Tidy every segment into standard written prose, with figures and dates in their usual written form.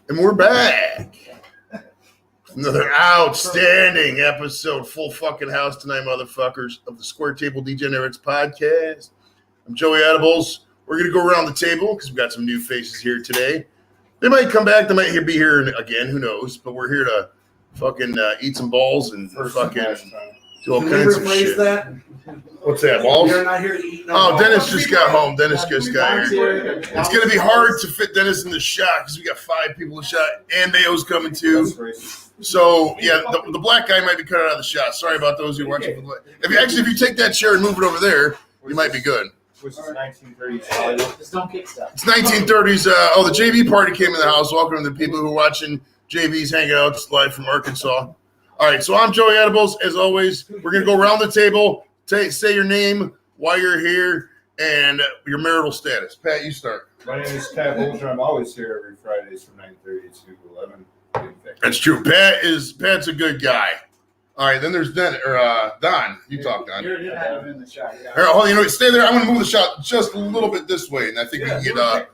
And we're back. Another outstanding episode, full fucking house tonight, motherfuckers, of the Square Table Degenerates podcast. I'm Joey Edibles. We're going to go around the table because we've got some new faces here today. They might come back. They might be here again. Who knows? But we're here to fucking eat some balls and fucking do all kinds of shit. That? What's that, balls? You're not here to eat Dennis just got home. Dennis just got here. It's going to be hard to fit Dennis in the shot because we got 5 people in the shot and Mayo's coming too. So, yeah, the black guy might be cut out of the shot. Sorry about those who are watching. If you take that chair and move it over there, you might be good. Which is 1930s. Just don't kick stuff. It's 1930s. The JV party came in the house. Welcome to the people who are watching JV's Hangouts live from Arkansas. All right, so I'm Joey Edibles. As always, we're going to go around the table, say your name, why you're here, and your marital status. Pat, you start. My name is Pat Bolger. I'm always here every Fridays from 9:30 to 11. That's true. Pat's a good guy. All right, then there's Don. You talk, Don. You're having in the shot. Stay there. I'm going to move the shot just a little bit this way, and I think we can get. Why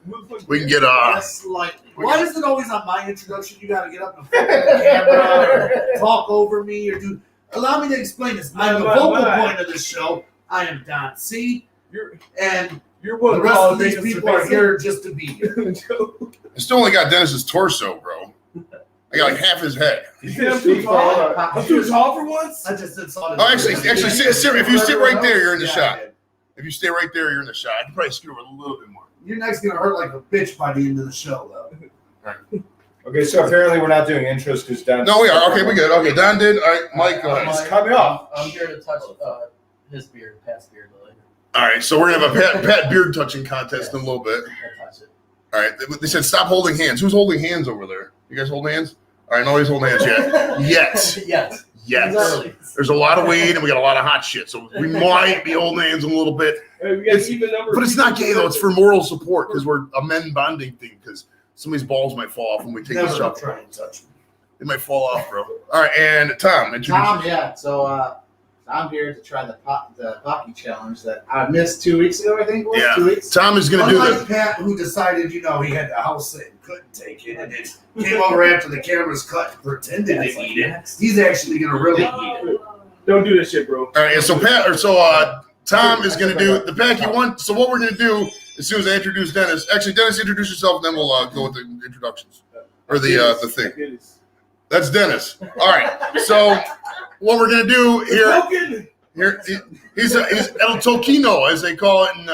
is it always on my introduction? You got to get up and flip the camera, or talk over me, or do. Allow me to explain this. I'm the vocal point of the show. I am Don C. You're the rest of these people are here just to be here. I still only got Dennis's torso, bro. I got like half his head. I'm too tall for once? I just saw it. Oh, actually, sit, if you sit right there, you're in the shot. If you stay right there, you're in the shot. I can probably screw it a little bit more. Your neck's going to hurt like a bitch by the end of the show, though. All right. Okay, so apparently we're not doing intros because Don. No, we are. Okay, we good. Okay, Don did. All right, Mike, go ahead. Just cut me off. I'm here to touch his beard, Pat's beard later. All right, so we're going to have a Pat beard touching contest in a little bit. All right, they said stop holding hands. Who's holding hands over there? You guys hold hands? All right, nobody's holding hands yet. Yes. There's a lot of weed and we got a lot of hot shit, so we might be holding hands a little bit. But it's not gay though. It's for moral support because we're a men bonding thing. Because somebody's balls might fall off when we take this shot. Try and touch them. They might fall off, bro. All right, and Tom. Yeah. So I'm here to try the Pocky challenge that I missed 2 weeks ago. I think it was 2 weeks. Tom is going to do this. Pat, who decided, he had the house set and couldn't take it, and then came over after the cameras cut and pretended to eat it. He's actually going to really eat it. Don't do this shit, bro. All right, so Tom is going to do the Packy one. So what we're going to do as soon as I introduce Dennis. Actually, Dennis, introduce yourself, and then we'll go with the introductions or the thing. That's Dennis. All right. So what we're gonna do he's El Toquino, as they call it in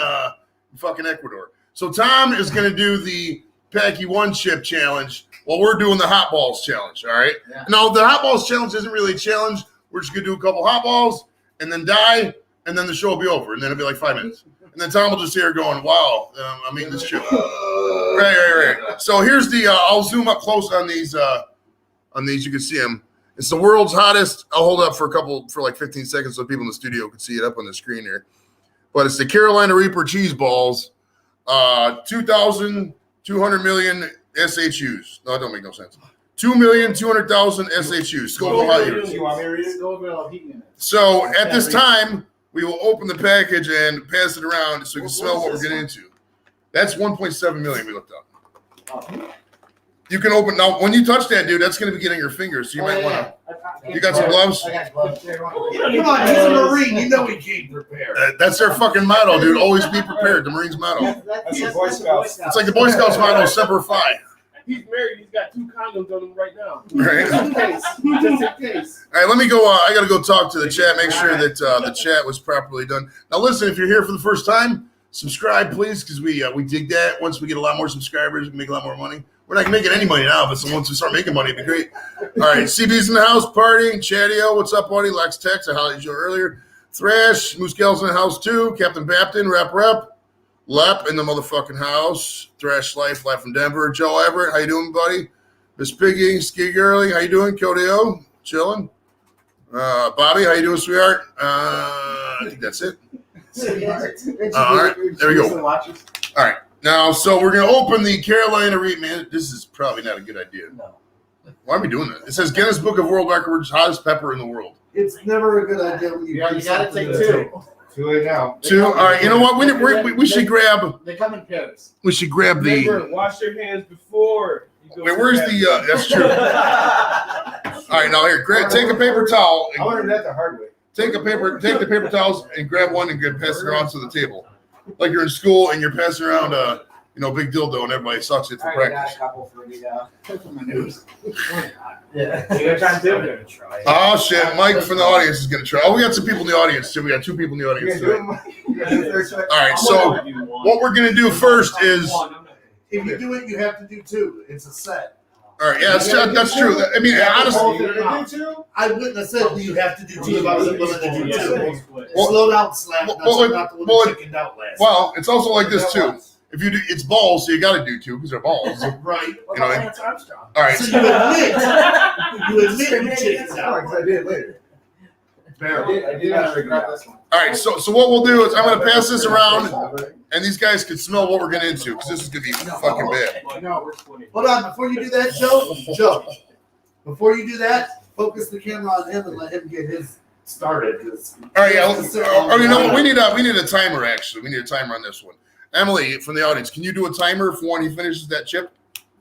fucking Ecuador. So Tom is gonna do the Packy One Chip challenge while we're doing the hot balls challenge. All right. Yeah. Now the hot balls challenge isn't really a challenge. We're just gonna do a couple hot balls and then die, and then the show will be over, and then it'll be like 5 minutes. And then Tom will just hear going, "Wow, I'm eating this chip." Right. So here's the. I'll zoom up close on these. You can see them. It's the world's hottest. I'll hold it up for like 15 seconds so people in the studio can see it up on the screen here. But it's the Carolina Reaper cheese balls, 2,200 million SHUs. No, that don't make no sense. 2,200,000 SHUs. Scoville hot units. You want me to read it? So at this time, we will open the package and pass it around so you can smell what we're getting into. That's 1.7 million we looked up. You can open now. When you touch that, dude, that's going to be getting your fingers. So you might want to. You got some gloves? I got gloves. Come on, he's a Marine. You know he came prepared. That's their fucking motto, dude. Always be prepared. The Marines' motto. That's the Boy Scouts. It's like the Boy Scouts motto, Semper Fi. He's married. He's got 2 condoms on him right now. Right. Just in case. All right, let me go. I got to go talk to the chat. Make sure that the chat was properly done. Now, listen, if you're here for the first time, subscribe, please, because we dig that. Once we get a lot more subscribers, we can make a lot more money. We're not making any money now, but once we start making money, it'd be great. All right, CB's in the house, partying. Chatio, what's up, buddy? Lex Tex, I hollered you earlier. Thrash, Moose Gal's in the house, too. Captain Bapton, Rep. Lep in the motherfucking house. Thrash Life from Denver. Joe Everett, how you doing, buddy? Miss Piggy, Ski Girly, how you doing? Codeo, chilling. Bobby, how you doing, sweetheart? I think that's it. All right, there we go. All right. Now, so we're going to open the Carolina Reaper. Man, this is probably not a good idea. No. Why are we doing that? It says Guinness Book of World Records, hottest pepper in the world. It's never a good idea when you got to take 2. Too late now. 2. All right. You know what? We should grab. They come in pairs. We should grab the. Remember, wash your hands before you go. Wait, where's the? That's true. All right, now here, take a paper towel. I learned that the hard way. Take the paper towels and grab one and pass it around to the table, like you're in school and you're passing around big dildo and everybody sucks it for practice. Got a couple for my news. Yeah. You got time to try. Oh shit, Mike from the audience is gonna try. Oh, we got some people in the audience too. We got 2 people in the audience today. All right, so what we're gonna do first is. If you do it, you have to do 2. It's a set. All right, yeah, that's true. I mean, honestly, I wouldn't have said you have to do 2 if I wasn't willing to do 2. Well, Slow down, slap. Not the one well, that chickened out last. well, it's also like this too. If you do, it's balls, so you got to do 2 because they're balls. Right. You know, Lance Armstrong. all right. So you admit you chickened out. I did later. I did actually grab this one. All right, so what we'll do is I'm going to pass this around, and these guys can smell what we're getting into because this is going to be fucking bad. No, we're splitting. Hold on, before you do that, Joe. Before you do that, focus the camera on him and let him get his started. All right, yeah. You know what? We need a timer. Actually, we need a timer on this one. Emily from the audience, can you do a timer for when he finishes that chip?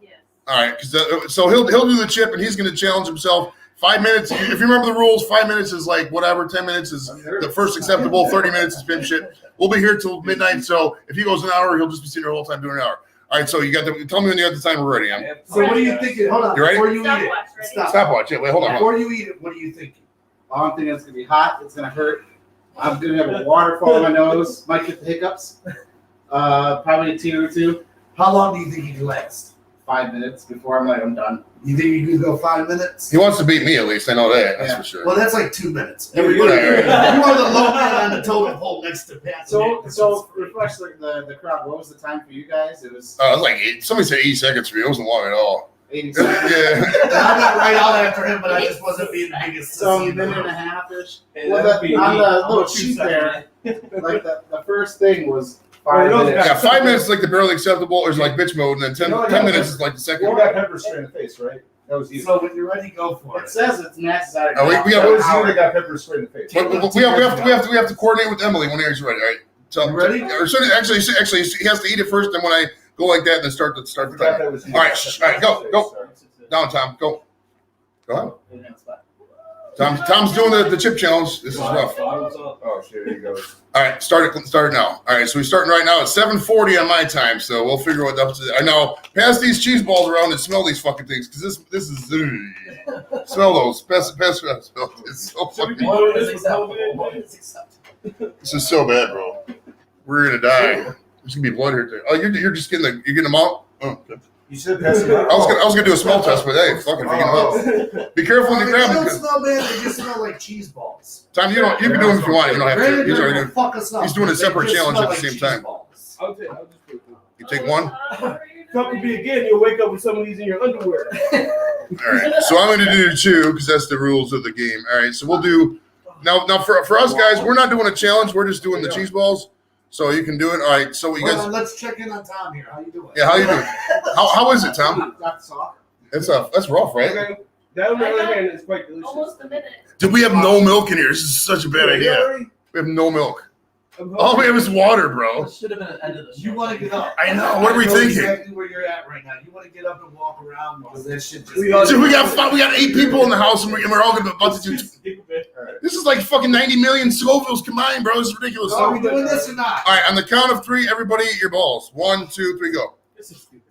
Yes. All right, because so he'll do the chip and he's going to challenge himself. 5 minutes. If you remember the rules, 5 minutes is like whatever. 10 minutes is the first acceptable. 30 minutes is pimp shit. We'll be here till midnight. So if he goes an hour, he'll just be sitting there the whole time doing an hour. All right. So you got the. Tell me when you got the timer ready. So what are you thinking? Hold on. You ready? Before you eat it, Stopwatch, ready? stop. Stopwatch. Yeah. Wait. Hold on. Before you eat it, what are you thinking? I'm thinking it's gonna be hot. It's gonna hurt. I'm gonna have a waterfall in my nose. Might get the hiccups. Probably a tear or 2. How long do you think you can last? 5 minutes before I'm done. You think you can go 5 minutes? He wants to beat me at least. I know that. That's for sure. Well, that's like 2 minutes. Right, Everybody, right. you are the low man on the totem pole next to Pat. So refresh the crowd. What was the time for you guys? It was It was like somebody said 80 seconds for me. It wasn't long at all. 80 Yeah. seconds. I went right out after him, but I just wasn't being the biggest. So sissy a in the minute and room. a half-ish. Hey, Well, that'd be on me. the I'm little a sheet 2 there, second. like the first thing was 5 Well, minutes. Yeah. 5 minutes is like the barely acceptable, or is like bitch mode, and then 10 minutes is like the You second. got pepper spray in the face, right? That was you. So when you're ready, go for It it. says it's maxes out. Oh, we That have- was you that got pepper spray in the face. But we have to coordinate with Emily when he's ready. All right. So You ready? Or actually, he has to eat it first. Then when I go like that, then start the I forgot timer. that was you. All right, go. Down, Tom. Go. Go ahead. Tom's doing the chip challenge. This is rough. Oh shit, here he goes. All right, start it now. All right, so we're starting right now at 7:40 on my time. So we'll figure what up to. I know. Pass these cheese balls around and smell these fucking things because this is smell those. Pass smell. It's so Should we fucking. be doing this for COVID? This is so bad, bro. We're gonna die. There's gonna be blood here too. Oh, you're just getting them out. Oh, okay. You should pass it out. I was gonna do a smell test, but hey, fucking picking them out. Be careful when you grab They them. don't 'Cause- smell bad. They just smell like cheese balls. Tom, you can do them if you want. You don't have to. Brandon He's already will doing. fuck us up. he's doing a They separate just challenge smell at the like same cheese time. balls. I'll take it. You take one. Fuck with me again, you'll wake up with some of these in your underwear. All right. So I'm going to do 2 because that's the rules of the game. All right. So we'll do now. For us guys, we're not doing a challenge. We're just doing the cheese balls. So you can do it. All right. So you Hold guys. on, let's check in on Tom here. How you doing? Yeah. How you doing? How is it, Tom? Got the sock. That's rough, right? Okay. That on the other hand is quite delicious. Almost a minute. Dude, we have no milk in here. This is such a bad idea. We have no milk. All we have is water, bro. This should have been an end of the show. You want to get up? I know. What are we I know thinking? Exactly where you're at right now. You want to get up and walk around because that shit just. We all- Dude, we got 8 people in the house, and we're all gonna about to do. This is like fucking 90 million Scovilles combined, bro. This is ridiculous. So are we doing this or not? All right, on the count of 3, everybody eat your balls. 1, 2, 3, go. This is stupid.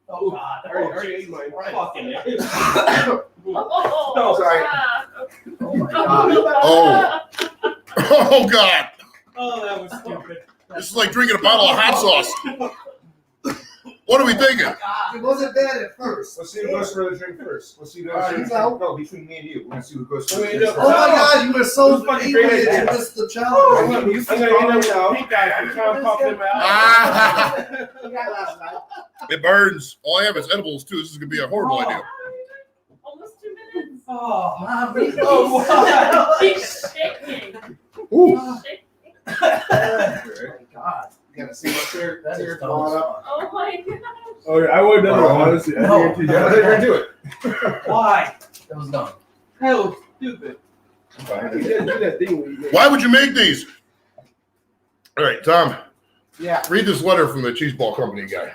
Oh God! I already ate mine. Fucking it. Oh, sorry. Oh my God! Oh. Oh God, Oh, that was stupid. this is like drinking a bottle of hot sauce. What are we thinking? It wasn't bad at first. Let's see who goes for the drink first. Let's see who All right, goes he's for out. No, between me and you. We're gonna see who goes Oh, first. you know- Oh my God, you were so It was fucking angry great. that you missed the I'm challenge. gonna get that guy. Trying to pop them out. Ah, You got last night. it burns. All I have is edibles too. This is gonna be a horrible idea. Almost 2 minutes. Oh, Oh, wow. He's shaking. Ooh. Shaking. Oh my God. You gotta see what's there. that is That's dumb falling as up. fuck. Oh my God. Oh, yeah, I would have done it, honestly. I No. guarantee you. Yeah, they're gonna do it. Why? That was dumb. Hell, stupid. You gotta do that thing where you Why would you make these? All right, Tom, Yeah. read this letter from the cheese ball company guy.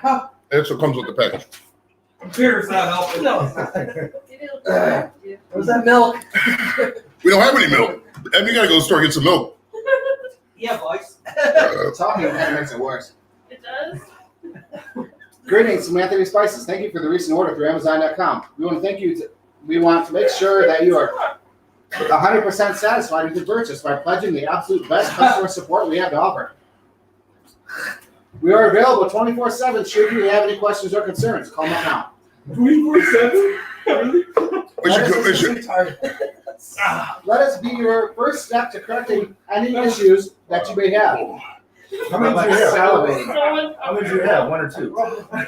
That's what comes with the package. Beer's not helping. No. It Was that milk? We don't have any milk. And you gotta go to the store and get some milk. Yeah, boys. Talking about that makes it worse. does. Greetings from Anthony Spices. Thank you for the recent order through Amazon.com. We want to thank you. We want to make sure that you are 100% satisfied with your purchase by pledging the absolute best customer support we have to offer. We are available 24/7 should you have any questions or concerns. Call me now. 24/7? Really? We should, Let us be your first step to correcting any issues that you may have. How many do you have? Salivating. How many do you have? One or two?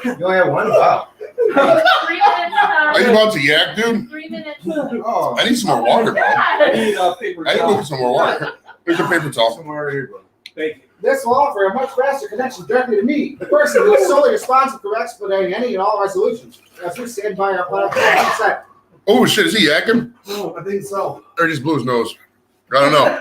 You only have one? Wow. 3 minutes. are you about to yak, dude? 3 minutes. Oh, I need some more water, bro. I I need paper need to go towel. get some more water. Here's your paper towel. somewhere here, bro. Thank you. This will offer a much faster connection directly to me, the person who is solely responsible for expediting any and all resolutions. As we stand by our platform on set. Oh shit, is he yakking? Oh, I think so. Or just blew his nose? I don't know.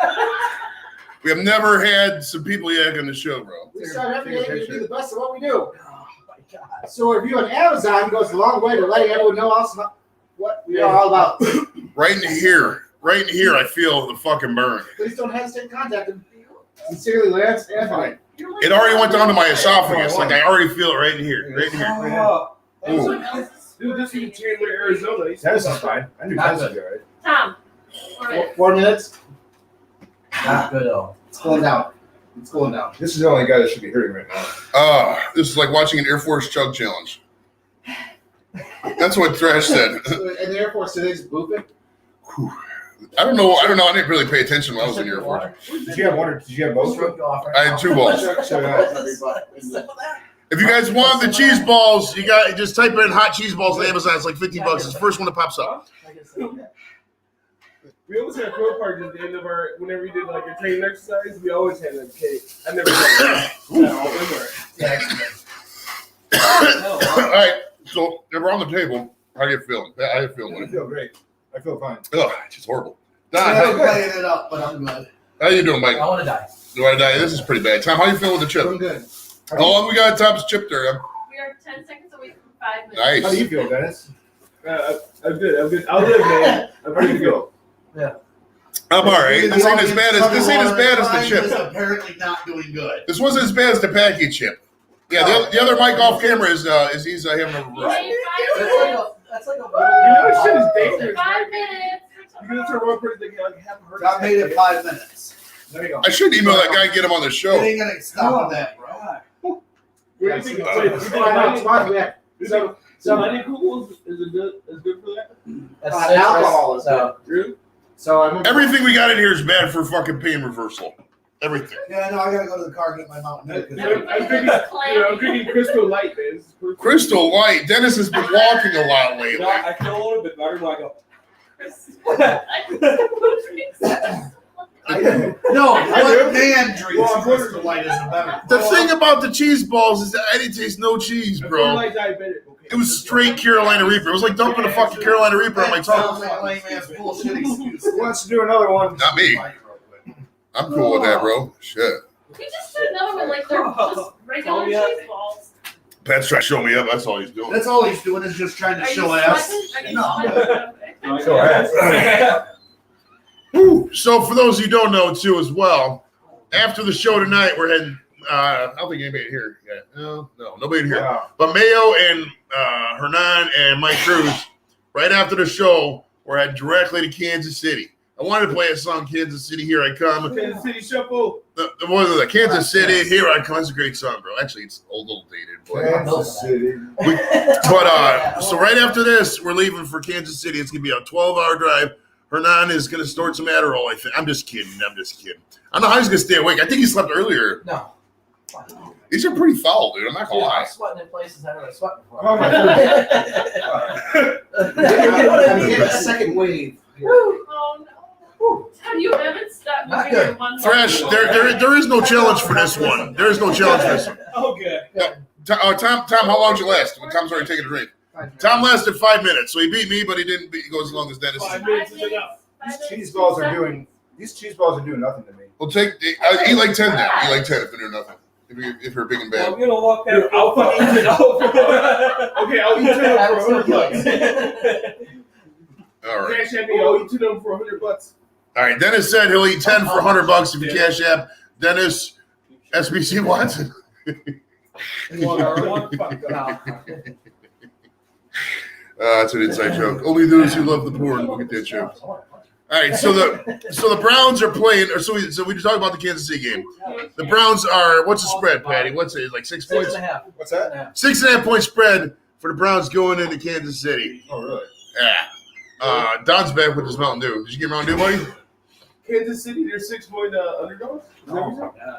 We have never had some people yak on the show, bro. We strive every day to be the best of what we do. Oh my God. So a review on Amazon goes a long way to letting everyone know also what we are all about. Right in here, I feel the fucking burn. Please don't hesitate to contact him. Sincerely, Lance Anthony. It already went down to my esophagus. Like I already feel it right in here. Right in here. Oh, Ooh. dude, this is Chandler, Arizona. He's Tennis is fine. I knew tennis would be all right. Tom. All right. 4 minutes. Not good at all. It's cooling down. It's cooling down. This is the only guy that should be hurting right now. This is like watching an Air Force chug challenge. That's what Thrash said. In the Air Force today, just booping. I don't know. I didn't really pay attention when I was in the Air Force. Did you have one or did you have both? I had 2 balls. If you guys want the cheese balls, you got just type in hot cheese balls on Amazon. It's like $15. It's the first one that pops up. We always had field parties at the end of our, whenever we did like a training exercise, we always had a cake. I never had All right. So we're on the table. How do you feel? How do you feel? I Buddy? feel great. I feel fine. Ugh, it's just horrible. Don, I'm how, playing it up, but I'm good. how you doing, Mike? I want to die. Do I die? This is pretty bad. Tom, how you feeling with the chip? Doing good. How long we got Tom's chip there? We are 10 seconds away from 5 minutes. Nice. How do you feel, Dennis? I'm good. I'll live, man. I'm ready to go. I'm all right. This ain't as bad as the Ryan chip. is apparently not doing good. This wasn't as bad as the packy chip. Yeah, the other mic off camera is he's having a reverse. Hey, That's like a. You know, this shit is dangerous. 5 minutes. You can turn one person that can have a heart I made it 5 minutes. There you go. I should email that guy and get him on the It show. ain't gonna stop with that, bro. Where do you think so 90 kugels is good for that? That's Alcohol is so, Really? So I'm Everything we got in here is bad for fucking pain reversal. Everything. Yeah, no, I gotta go to the car and get my Mountain Dew. 'cause I'm drinking Crystal Light, man. This is perfect. Crystal Light. Dennis has been walking a lot lately. No, I feel a little bit better when I go. No, I what do. man drinks Well, I'm Crystal Light is a better. The thing about the cheese balls is that I didn't taste no cheese, I feel bro. like diabetic. Okay. It was straight Carolina Reaper. It was like dumping a fucking Carolina Reaper on my That sounds tongue. like a lame ass bullshit excuse. Who wants to do another one? Not me. I'm cool with that, bro. Shit. We just did another one like they're just regular cheese balls. Pat's trying to show me up. That's all he's doing. That's all he's doing is just trying to Are you show ass. sweating? No. Are you sweating? Show ass. Whew. So for those who don't know too as well, after the show tonight, we're heading I don't think anybody here yet. No, nobody here. Yeah. But Mayo and Hernan and Mike Cruz, right after the show, we're heading directly to Kansas City. I wanted to play a song, Kansas City, Here I Come. Kansas City Shuffle. The Kansas City, Here I Come. That's a great song, bro. Actually, it's a little dated. But, Kansas City. so right after this, we're leaving for Kansas City. It's going to be a 12-hour drive. Hernan is going to snort some Adderall, I think. I'm just kidding. I don't know how he's going to stay awake. I think he slept earlier. No. These are pretty foul, dude. I'm not going to Dude, lie. I'm sweating in places I never sweat before. Oh, my I'm getting a second wave. Oh no. Have you haven't stopped Not moving good. your one Thrash, leg. there is no challenge for this one. There is no challenge for this one. Okay. Tom, how long did you last? Well, Tom's already taking a drink. Tom lasted 5 minutes, so he beat me, but he didn't go as long as Dennis. 5 minutes is enough. cheese balls are doing nothing to me. Well, eat like 10 then. Eat like 10 if they're doing nothing. If you're big and Well, bad. I'm gonna walk that. I'll fucking eat it all. Okay, I'll eat 2 of them for $100. All right. Cash at me. I'll eat 2 of them for $100. All right. Dennis said he'll eat 10 for $100 if you cash app. Dennis, SBC Watson. That's an inside joke. Only those who love the porn will get that joke. All right, so the Browns are playing. Or so we talk about the Kansas City game. The Browns are. What's the spread, Patty? What's it like? 6 points? 6.5. What's that? 6.5 point spread for the Browns going into Kansas City. Oh, really? Yeah. Don's back with his Mountain Dew. Did you get Mountain Dew, buddy? Kansas City, they're 6-point underdogs.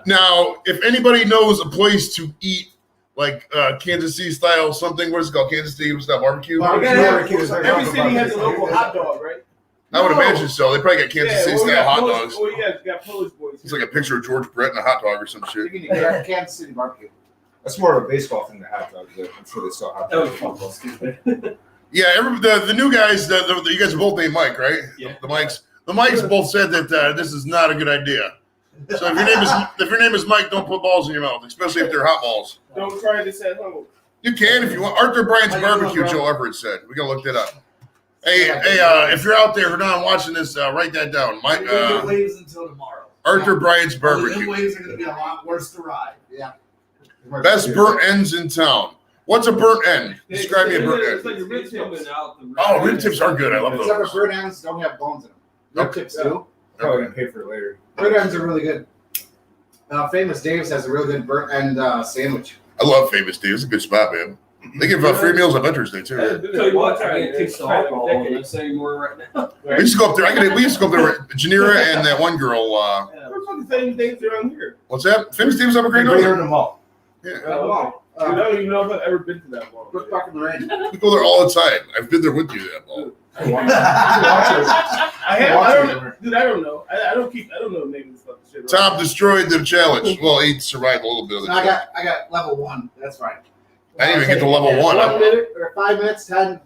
Now, if anybody knows a place to eat like Kansas City style something, what is it called? Kansas City style barbecue? Every city has a local hot dog, right? I would imagine so. They probably got Kansas City style hot dogs. Oh yeah, you got Polish boys. It's like a picture of George Brett and a hot dog or some shit. Kansas City barbecue. That's more of a baseball thing than hot dogs. I'm sure they still hot That was dogs. football, stupid. Yeah, the new guys, you guys are both named Mike, right? Yeah. The Mikes both said that this is not a good idea. So if your name is Mike, don't put balls in your mouth, especially if they're hot balls. Don't try this at home. You can if you want. Arthur Bryant's Barbecue, Joe Everett said. We gotta look that up. Hey, if you're out there, Hernan, watching this, write that down. Mike, We're gonna get waves until tomorrow. Arthur Bryant's The Barbecue. waves are going to be a lot worse to ride. Yeah. Best burnt ends in town. What's a burnt end? Describe me a burnt It's end. like a rib tips. Oh, rib tips are good. I love Except for those. bird ends don't have bones in them. Rib tips do. Probably gonna pay for it later. Bird ends are really good. Famous Dave's has a real good burnt end sandwich. I love Famous Dave. It's a good spot, man. They give free meals on Veterans Day too. Right? Tell you what, I can't kick the alcohol on this anymore right now. We used to go up there. We used to go up there with Janira and that one girl. We're fucking saying things around here. What's that? Famous Dave's up a great We're door. in the mall. Yeah, Oh, okay. I don't even know if I've ever been to that mall. Brook Park and Lorraine. we go there all the time. I've been there with you. That ball. I have. I don't, dude. I don't know. I don't know the name of this fucking shit. Tom destroyed the challenge. Well, he survived a little bit of the I challenge. got level 1. That's fine. I didn't even get to level 1. 1 minute or 5 minutes, 10,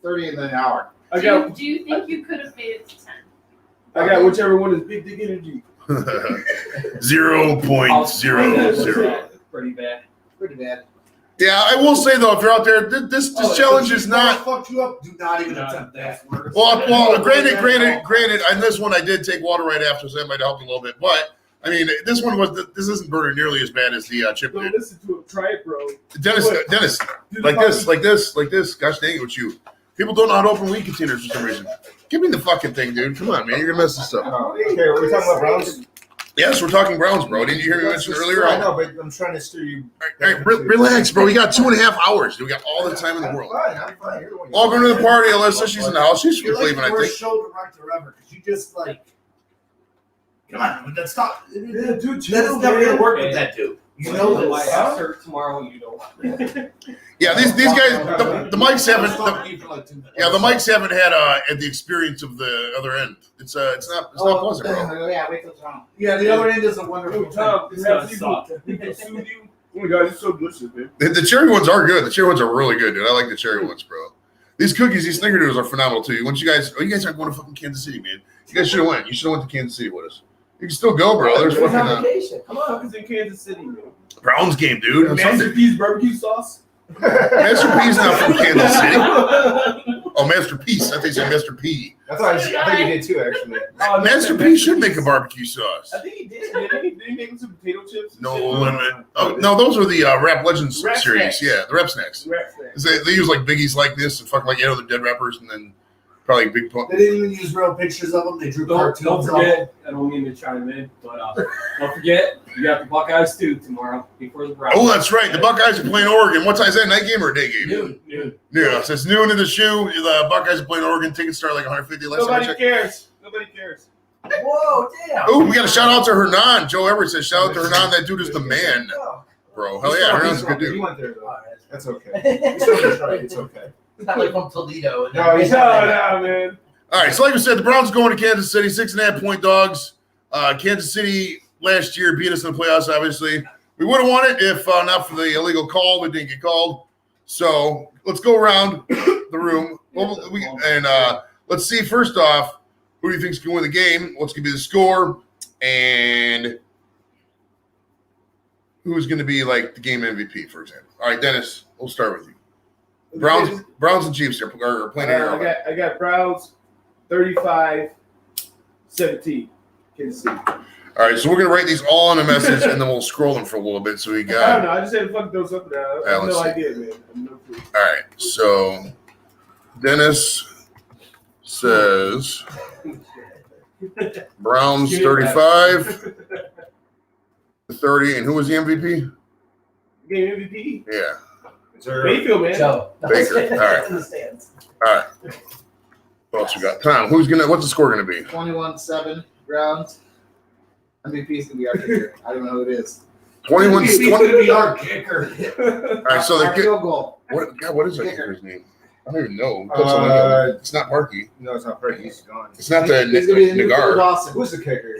30, and then an hour. I got. Do you think you could have made it to 10? I got whichever one is big dick energy. 0.00. Pretty bad. Pretty bad. Yeah, I will say though, if you're out there, this challenge is not. Fuck you up. Do not even attempt that. Well, granted, on this one I did take water right after, so that might help a little bit. But I mean, this isn't burning nearly as bad as the chip Don't did. listen to him. Try it, bro. Dennis, Do the like fucking- this. Gosh dang it with you. People don't know how to open weed containers for some reason. Give me the fucking thing, dude. Come on, man. You're gonna mess this up. Okay, we're talking about Browns. Yes, we're talking Browns, bro. Didn't you hear me mention earlier? I know, but I'm trying to steer you. All right, relax, bro. We got 2.5 hours. We got all the time in the world. I'm fine. You're the one- Welcome to the party, Alyssa. She's in the house. She's from You're like Cleveland, the I think. worst show director ever because you just like. Come on, let's stop. Yeah, dude, That chill, is never man. gonna work with that dude. You know My this. after tomorrow, you know. Yeah, these guys, the mics haven't. Stop you for like 2 minutes. Yeah, the mics haven't had the experience of the other end. It's not pleasant, bro. Yeah, wait till tomorrow. Yeah, the other end is a wonderful Yo, Tom, It's this gonna has suck. people soothe you. Oh my god, it's so delicious, man. The cherry ones are good. The cherry ones are really good, dude. I like the cherry ones, bro. These cookies, these snickerdoodles are phenomenal too. Once you guys aren't going to fucking Kansas City, man. You guys should have went. You should have went to Kansas City with us. You can still go, bro. There's It was on fucking vacation. Come on. Fuck is in Kansas City, man. Browns game, dude. On Sunday. Masterpiece barbecue sauce. Master P's not from Kansas City. Oh, Masterpiece. I think you said Master P. I thought you did too, actually. Oh, Master P should make a barbecue sauce. I think he did. Did he make some potato chips? No limit. Oh no, those are the Rap Legends Rap series. Snacks. Yeah, the Rap Snacks. Rap snacks. They use like biggies like this and fuck like the dead rappers and then probably big pump. They didn't even use real pictures of them. They drew Don't cartoons of them. forget, I don't mean to chime in, but don't forget, you got the Buckeyes too tomorrow before the Browns. Oh, that's right. The Buckeyes are playing Oregon. What time is that? Night game or a day game? Dude, Yeah, so it's noon in the shoe. The Buckeyes are playing Oregon. Tickets start like 150 last time I Nobody checked. cares. Nobody cares. Whoa, damn. Oh, we got a shout out to Hernan. Joe Everett says shout out to Hernan. That dude is the man, bro. Hell yeah, Hernan's a good You dude. went there, though. Alright. That's okay. You still tried. It's okay. It's not like from Toledo. And No, he's No, man. All right, so like I said, the Browns going to Kansas City, 6.5 point dogs. Kansas City last year beat us in the playoffs, obviously. We would have won it if not for the illegal call. We didn't get called. So let's go around the room. Let's see, first off, Who do you think's going to win the game? What's going to be the score? And who's going to be like the game MVP, for example? All right, Dennis, we'll start with you. Browns and Chiefs are playing here. I got Browns 35-17. Kansas City. All right, so we're going to write these all in a message, and then we'll scroll them for a little bit. So we I don't got. know. I just had to fucking throw something out. I have let's no see. idea, man. I have no clue. All right, so Dennis says Browns 35, 30, and who was the MVP? Game MVP. Yeah, Is there Mayfield, man. Joe. Baker. All right. In the stands. all right. What else we got? Tom, what's the score going to be? 21-7 Browns. MVP is gonna be our kicker. I don't know who it is. 21. He's going to be our kicker. All right, so Our the field goal. what is that kicker's name? I don't even know. It's not Markey. No, it's not Frank. He's gone. It's not the He's gonna be the new Phil Nagar. Dawson. Who's the kicker?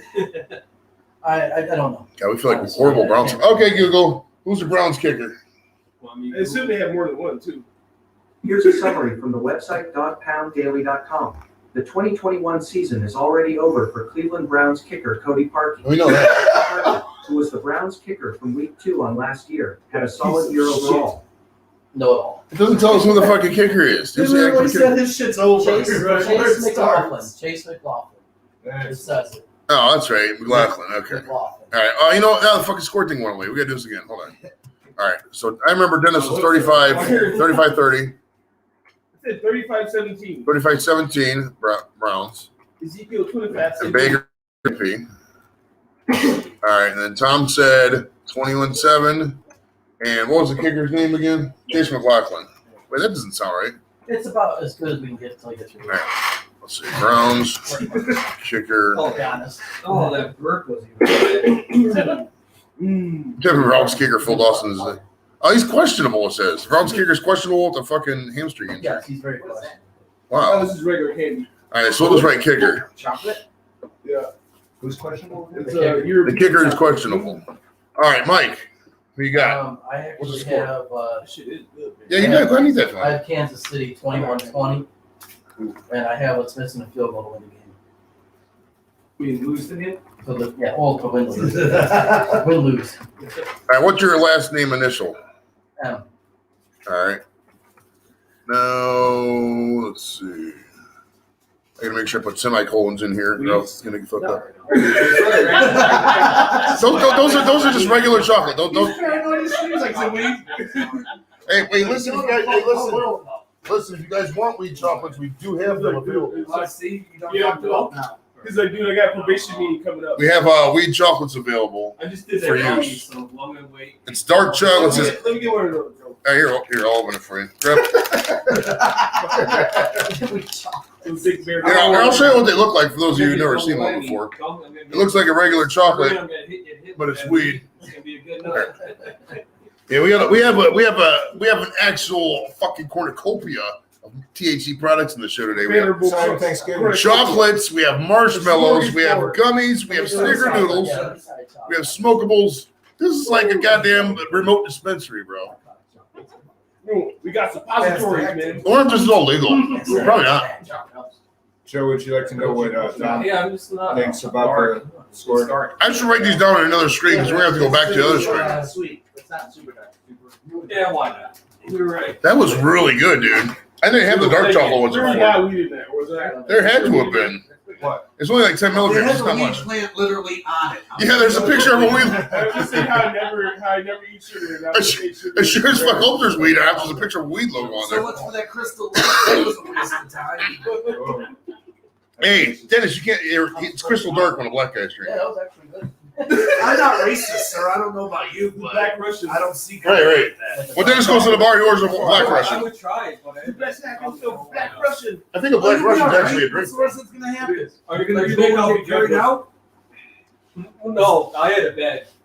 I don't know. God, we feel like we're horrible Browns. Okay, Google. Who's the Browns kicker? Well, I mean, I assume they have more than one, too. Here's a summary from the website .pounddaily.com. The 2021 season is already over for Cleveland Browns kicker Cody Parkey. We know that. Parkey, who was the Browns kicker from week 2 on last year, had a solid year overall. Know it all. It doesn't tell us who the fucking kicker is. They Who's the literally actual said kicker? this shit's over. Chase Where it McLaughlin. starts. Chase McLaughlin. It Nice. says it. Oh, that's right. McLaughlin. Okay. McLaughlin. All right. Oh, you know what? Now the fucking score thing went away. We got to do this again. Hold on. All right. So I remember Dennis was 35-30, I said 35-17. 35-17 Browns. Ezekiel 25. And Baker MVP. All right. And then Tom said 21-7. And what was the kicker's name again? Chase McLaughlin. Wait, that doesn't sound right. It's about as good as we can get until I get through. All right. Let's see. Browns kicker. Oh, be honest. oh, that burp was even. Devin Browns kicker Phil Dawson is. Oh, he's questionable. It says Browns kicker is questionable with a fucking hamstring injury. Yes, he's very close. Oh, Wow. this is regular candy. All right. So we'll just write kicker. Chocolate? Yeah. Who's questionable? It's The kicker is questionable. All right, Mike. Who you got? I What's the actually score? have Shit is good, man. Yeah, you got. I need that. I have Kansas City 21-20, and I have what's missing a field goal to win the game. We lose to him? So to win lose. Win lose. All right. What's your last name initial? M. All right. Now let's see. I gotta make sure I put semicolons in here, or else it's gonna get fucked up. Those are just regular chocolate. Those. Hey, wait, listen, you guys. Hey, listen. If you guys want weed chocolates, we do have them available. See, you don't Yeah, have to up now. He's like, dude, I got a probation meeting coming up. We have weed chocolates available. I just did For that. you. So I'm gonna wait. It's dark chocolate. Let me get one of those, Joe. Here, I'll open it for you. Grab. Those big bear. Here, I'll show you what they look like for those of you who've never seen one before. It looks like a regular chocolate, but it's weed. It's gonna be a good night. Yeah, we have an actual fucking cornucopia of THC products in the show today. We have Venerable Happy Thanksgiving. chocolates, we have marshmallows, we have gummies, we have snickerdoodles, we have smokables. This is like a goddamn remote dispensary, bro. We got suppositories, man. Orange is all legal. Probably not. Joe, would you like to know what Don Yeah, I'm just not. thinks about the score? I should write these down on another screen because we're gonna have to go back to the other screen. Sweet. It's not super dark. Yeah, why not? You're right. That was really good, dude. I didn't have the dark chocolate ones There was before. not weed in there, was there? There had to have been. What? It's only like 10 They milligrams. had It's the not weed much. plant literally on it. Yeah, there's a picture of a weed. I was just saying how I never eat sugar. And I I sure as fuck hope there's weed out. There's a picture of a weed logo on So there. much for that crystal. That was a waste of time. Oh, Hey, Dennis, you can't. It's crystal dark when a black guy's Yeah, drinking. that was actually good. I'm not racist, sir. I don't know about you, but Black Russian. I don't see Right, right. that. When Dennis goes to the bar, he orders a black I Russian. would try it, but The best snack is still Black Russian. I think a black Russian's actually a drink. What's the worst that's gonna happen? Are you Are gonna you think gonna I'll get be carried carried out? No, I had a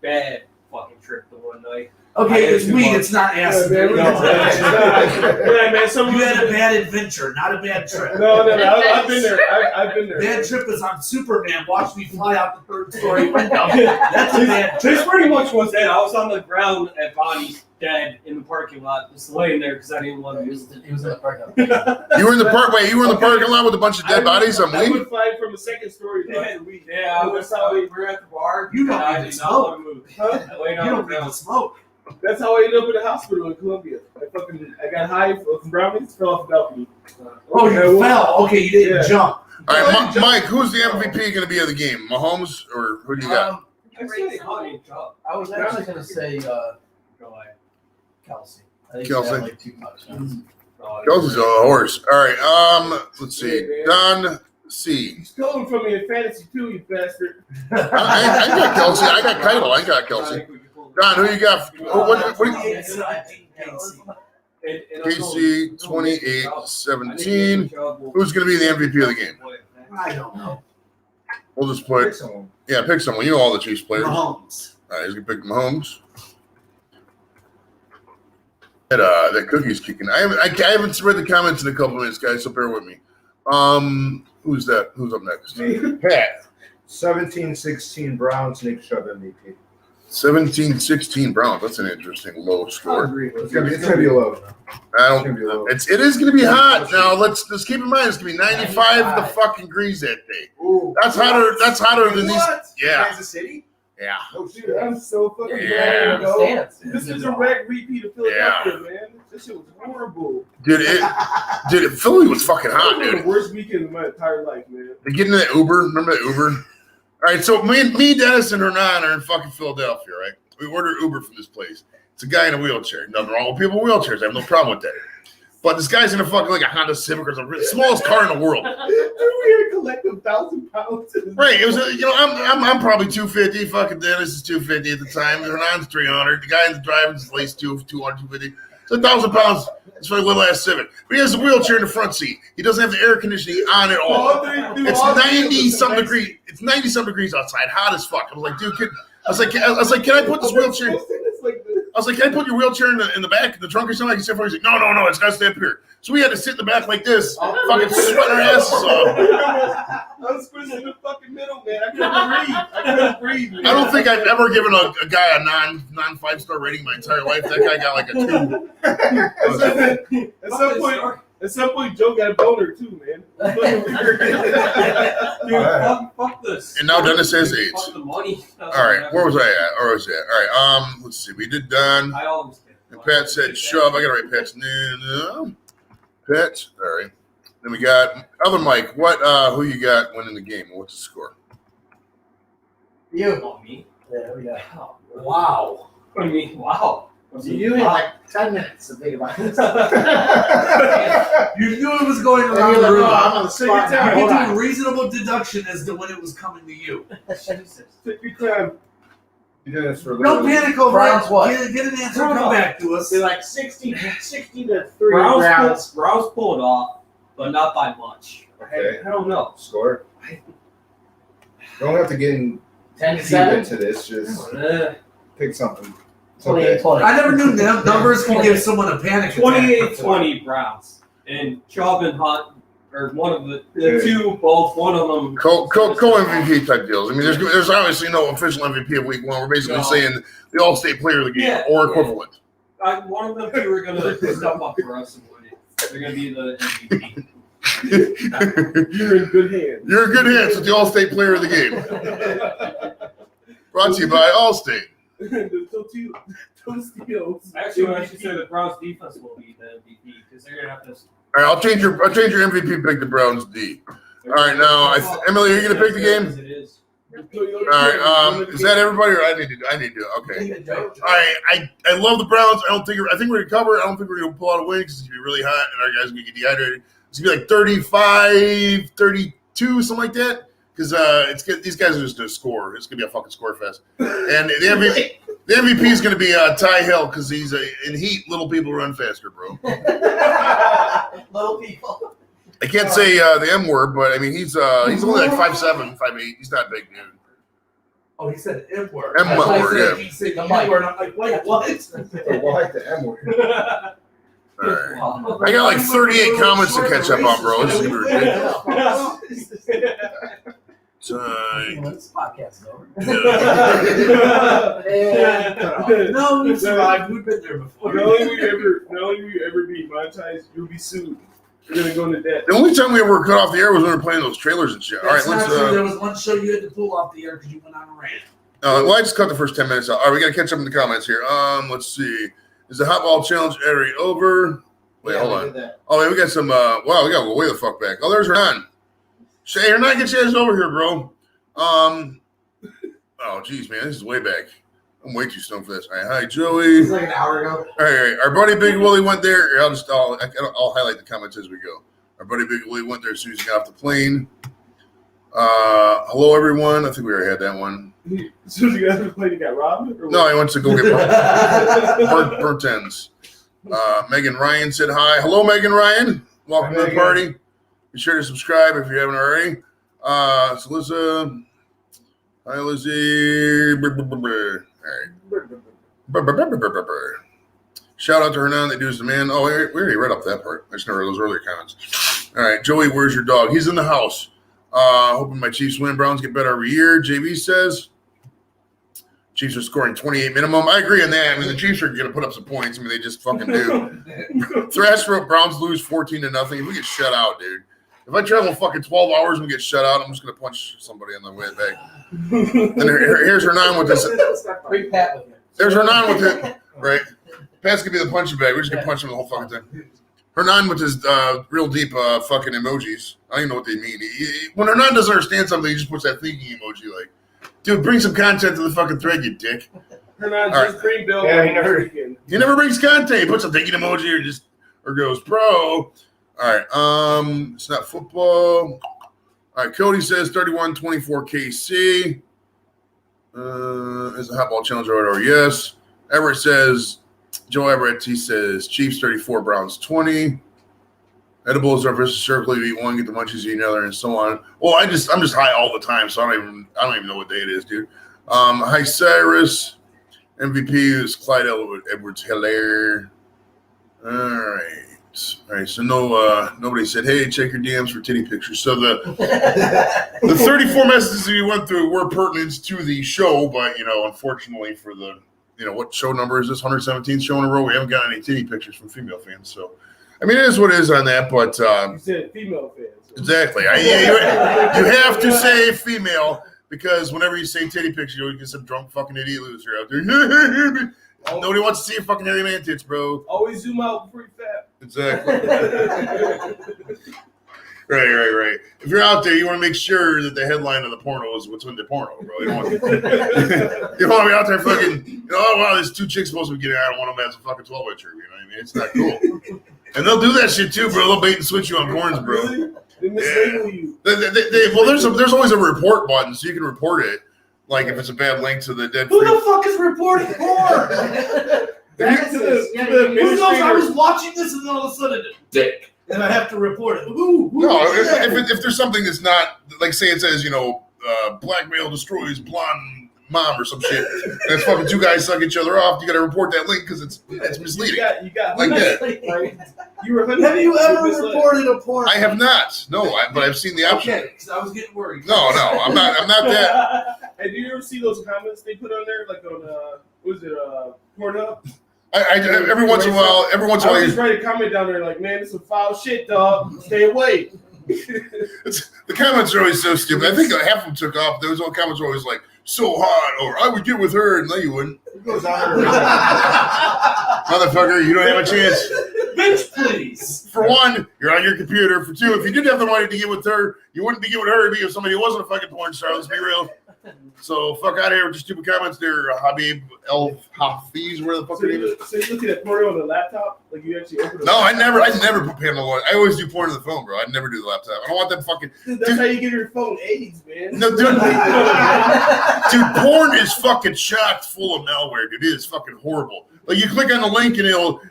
bad fucking trip the one night. Okay, it's we. It's not acid. Yeah, man, yeah, man. You had a bad adventure, not a bad trip. No. I've been there. I've been there. Bad trip is on Superman. Watch me fly out the third-story window. That's a bad trip. This pretty much was it. I was on the ground at Bonnie's dead in the parking lot, just laying there because I didn't want to. He was in the parking lot. You were in the park. Wait, you were in the parking lot with a bunch of dead bodies. I'm I leaving. would fly from the second story. Yeah, I was we were at the bar. You don't and I even did not want to move. Laying You on the don't ground. even smoke. That's how I ended up in the hospital in Columbia. I got high from brownies, fell off the balcony. Oh, you fell. Okay, you didn't Yeah. jump. All right, Mike, who's the MVP going to be of the game? Mahomes or who do you got? I say Honey Job. I was actually going to say Go ahead. Kelsey. I think Kelsey. he had like 2 touchdowns. Kelsey's a horse. All right, let's see. Don C. You stole him from me in fantasy too, you bastard. I got Kelsey. I got Keitel. I got Kelsey. Don, who you got? What do you? KC 28-17. Who's going to be the MVP of the game? I don't know. We'll just put. Pick someone. Yeah, pick someone. You know all the Chiefs players. Mahomes. All right, he's going to pick Mahomes. That cookie's kicking. I haven't read the comments in a couple minutes, guys, so bear with me. Who's that? Who's up next? Pat. 17-16 Browns, Nick Chubb MVP. 17-16 Browns. That's an interesting low score. It's gonna be low. I It's gonna be low. don't. It is going to be hot. Now let's keep in mind it's going to be 95 the fucking degrees that day. Ooh. That's hotter. That's hotter than these. What? Yeah, Kansas City? yeah. Oh Dude, shit. I'm so fucking Yeah. glad to go. Stands. This is a direct repeat of Philadelphia, man. This shit was horrible. Dude, Philly was fucking hot, This was dude. the worst weekend of my entire life, man. They get into that Uber. Remember that Uber? All right, so me, Dennis, and Hernan are in fucking Philadelphia, right? We ordered Uber from this place. It's a guy in a wheelchair. Nothing wrong with people in wheelchairs. I have no problem with that. But this guy's in a fucking like a Honda Civic or the smallest car in the world. We had to collect 1,000 pounds. Right? It was I'm probably 250. Fucking Dennis is 250 at the time. Hernan's 300. The guy in the driving is at least 200, 250. It's 1,000 pounds. It's for a little ass Civic. But he has a wheelchair in the front seat. He doesn't have the air conditioning on at all. It's 90-some degrees. It's 90-some degrees outside. Hot as fuck. I was like, dude, I was like, can I put this wheelchair? I was like, can I put your wheelchair in the back, in the trunk or something? I can sit for. He's like, no, it's got to stay up here. So we had to sit in the back like this, fucking sweating our asses off. I was squishing in the fucking middle, man. I couldn't breathe. Man. I don't think I've ever given a guy a non 5-star rating my entire life. That guy got like a 2. At some point, Joe got a boner too, man. Dude, fuck this. And now Dennis has AIDS. Fuck the money. All right, where was I at? Where was I at? All right, let's see. We did Don. I always did. And Pat said shove. I got to write Pat's name. No. Pat. All right. Then we got other Mike. Who you got winning the game? What's the score? You. Oh, me? Yeah, we got. Oh, Wow. what do you mean? Wow. So you had like 10 minutes to think about this. You knew it was going And around you're the like, room. oh, I'm on the spot now. You Hold can on. do a reasonable deduction as to when it was coming to you. Take your time. You did this for a Don't little. panic over Browns it. what? Get an answer. Come back to us. They're like 60 to 3 Browns pulled off, but not by much. Okay. I don't know. Score. Don't have to get in 10 to deep 7. into this. Just Eh, pick something. It's okay. 28-20. I never knew numbers could give someone a panic attack. 28-20 Browns. And Chubb and Hunt, or one of the Yeah. two, both, one of them. Co MVP type deals. I mean, there's obviously no official MVP of week one. We're basically No. saying the All-State Player of the game Yeah. or equivalent. One of them two are going to step up for us and win it. They're going to be the MVP. You're in good hands. You're in good hands with the All-State Player of the game. Brought to you by Allstate. The Tostitos. Actually, I should say the Browns defense will be the MVP because they're going to have to. All right, I'll change your MVP pick to Browns D. All right, now Emily, are you gonna pick the game? It is. All right, is that everybody or I need to? Okay. All right, I love the Browns. I think we're gonna cover. I don't think we're gonna pull out a win because it's gonna be really hot and our guys are gonna get dehydrated. It's gonna be like 35, 32, something like that. Because these guys are just gonna score. It's gonna be a fucking score fest. And the MVP is gonna be Ty Hill because he's in heat. Little people run faster, bro. Little people. I can't say the M word, but I mean he's only like 5'7", 5'8". He's not big, dude. Oh, he said M word. M I thought word, he said yeah. he said M word. I'm like, wait, what? Well, I like the M word. All right. I got like 38 comments to catch up on, bro. This is ridiculous. This podcast is over. No, we survived. We've been there before. Not only will you ever be monetized, you'll be sued. You're gonna go into debt. The only time we ever cut off the air was when we were playing those trailers and shit. All right, That's let's. not true. There was one show you had to pull off the air because you went on a rant. Well, I just cut the first 10 minutes out. All right, we got to catch up in the comments here. Let's see. Is the hot ball challenge already over? Wait, hold on. Oh, wait, we got some. Wow, we got to go way the fuck back. Oh, there's Hernan. Shay, Hernan, get your ass over here, bro. Oh, geez, man, this is way back. I'm way too stoned for this. All right, hi, Joey. It's like an hour ago. All right, our buddy Big Willie went there. Here, I'll highlight the comments as we go. Our buddy Big Willie went there as soon as he got off the plane. Hello, everyone. I think we already had that one. As soon as you got off the plane, you got robbed? Or No, what? I went to go get burnt ends. Megan Ryan said hi. Hello, Megan Ryan. Welcome to the Megan. party. Be sure to subscribe if you haven't already. So Liza. Hi, Lizzie. All right. Shout out to Hernan. They do his demand. Oh, we already read up that part. I just never read those earlier comments. All right, Joey, where's your dog? He's in the house. Hoping my Chiefs win. Browns get better every year. JV says Chiefs are scoring 28 minimum. I agree on that. I mean, the Chiefs are going to put up some points. I mean, they just fucking do. Thrash Browns lose 14-0. If we get shut out, dude. If I travel fucking 12 hours and we get shut out, I'm just going to punch somebody on the way back. And here's Hernan with this. Bring Pat with you. There's Hernan with it. Right. Pat's going to be the punching bag. We're just going to punch him the whole fucking thing. Hernan with his real deep fucking emojis. I don't even know what they mean. When Hernan doesn't understand something, he just puts that thinking emoji like, dude, bring some content to the fucking thread, you dick. Hernan All just bring Bill. Yeah, he never- He never brings content. He puts a thinking emoji or goes pro. All right. It's not football. All right. Cody says 31-24 KC. Is the hot ball challenge or yes? Everett says Joe Everett. He says Chiefs 34, Browns 20. Edibles are versus circle. You eat one, get the munchies, eat another, and so on. Well, I'm just high all the time, so I don't even know what day it is, dude. Hi Cyrus. MVP is Clyde Edwards-Helaire. All right. So nobody said, hey, check your DMs for titty pictures. So the 34 messages we went through were pertinent to the show, but unfortunately for the what show number is this? 117th show in a row. We haven't got any titty pictures from female fans. So I mean, it is what it is on that, but You said female fans. So. exactly. You have to say female because whenever you say titty picture, you get some drunk fucking idiot loser out there. Nobody wants to see a fucking hairy man tits, bro. Always zoom out before you fat. Exactly. Right. If you're out there, you want to make sure that the headline of the porno is what's in the porno, bro. You don't want to be out there fucking, oh, wow, there's two chicks supposed to be getting out. I don't want them as a fucking 12-inch. You know what I mean? It's not cool. And they'll do that shit too, bro. They'll bait and switch you on porns, bro. Really? They mislabel you. Well, there's always a report button, so you can report it. Like if it's a bad link to the dead. Who the fuck is reporting porn? Who knows? I was watching this and all of a sudden, dick, and I have to report it. Who No, did that? if there's something that's not like, say it says black male destroys blonde mom or some shit, and it's fucking two guys suck each other off, you got to report that link because it's misleading. You got Like that. You were Have you ever reported a porn? I have not. No, but I've seen the option. Okay, because I was getting worried. No, I'm not that. And do you ever see those comments they put on there, like on what was it, Pornhub? I every once in a while, I would just write a comment down there like, man, it's some foul shit, dog. Stay away. The comments are always so stupid. I think half of them took off. Those old comments were always like, so hot, or I would get with her, and no, you wouldn't. Motherfucker, you don't have a chance. Bitch, please. For one, you're on your computer. For two, if you did have the money to get with her, you wouldn't be getting with her. It'd be if somebody who wasn't a fucking porn star. Let's be real. So fuck out of here with your stupid comments there, Habib El Hafiz, where the fuck So your name is. you looking at porn on the laptop? Like you actually open it? No, I never put panel on. I always do porn on the phone, bro. I never do the laptop. I don't want them fucking. Dude, that's how you give your phone AIDS, man. No, dude, dude, porn is fucking chock full of malware, dude. It is fucking horrible. Like you click on the link and it'll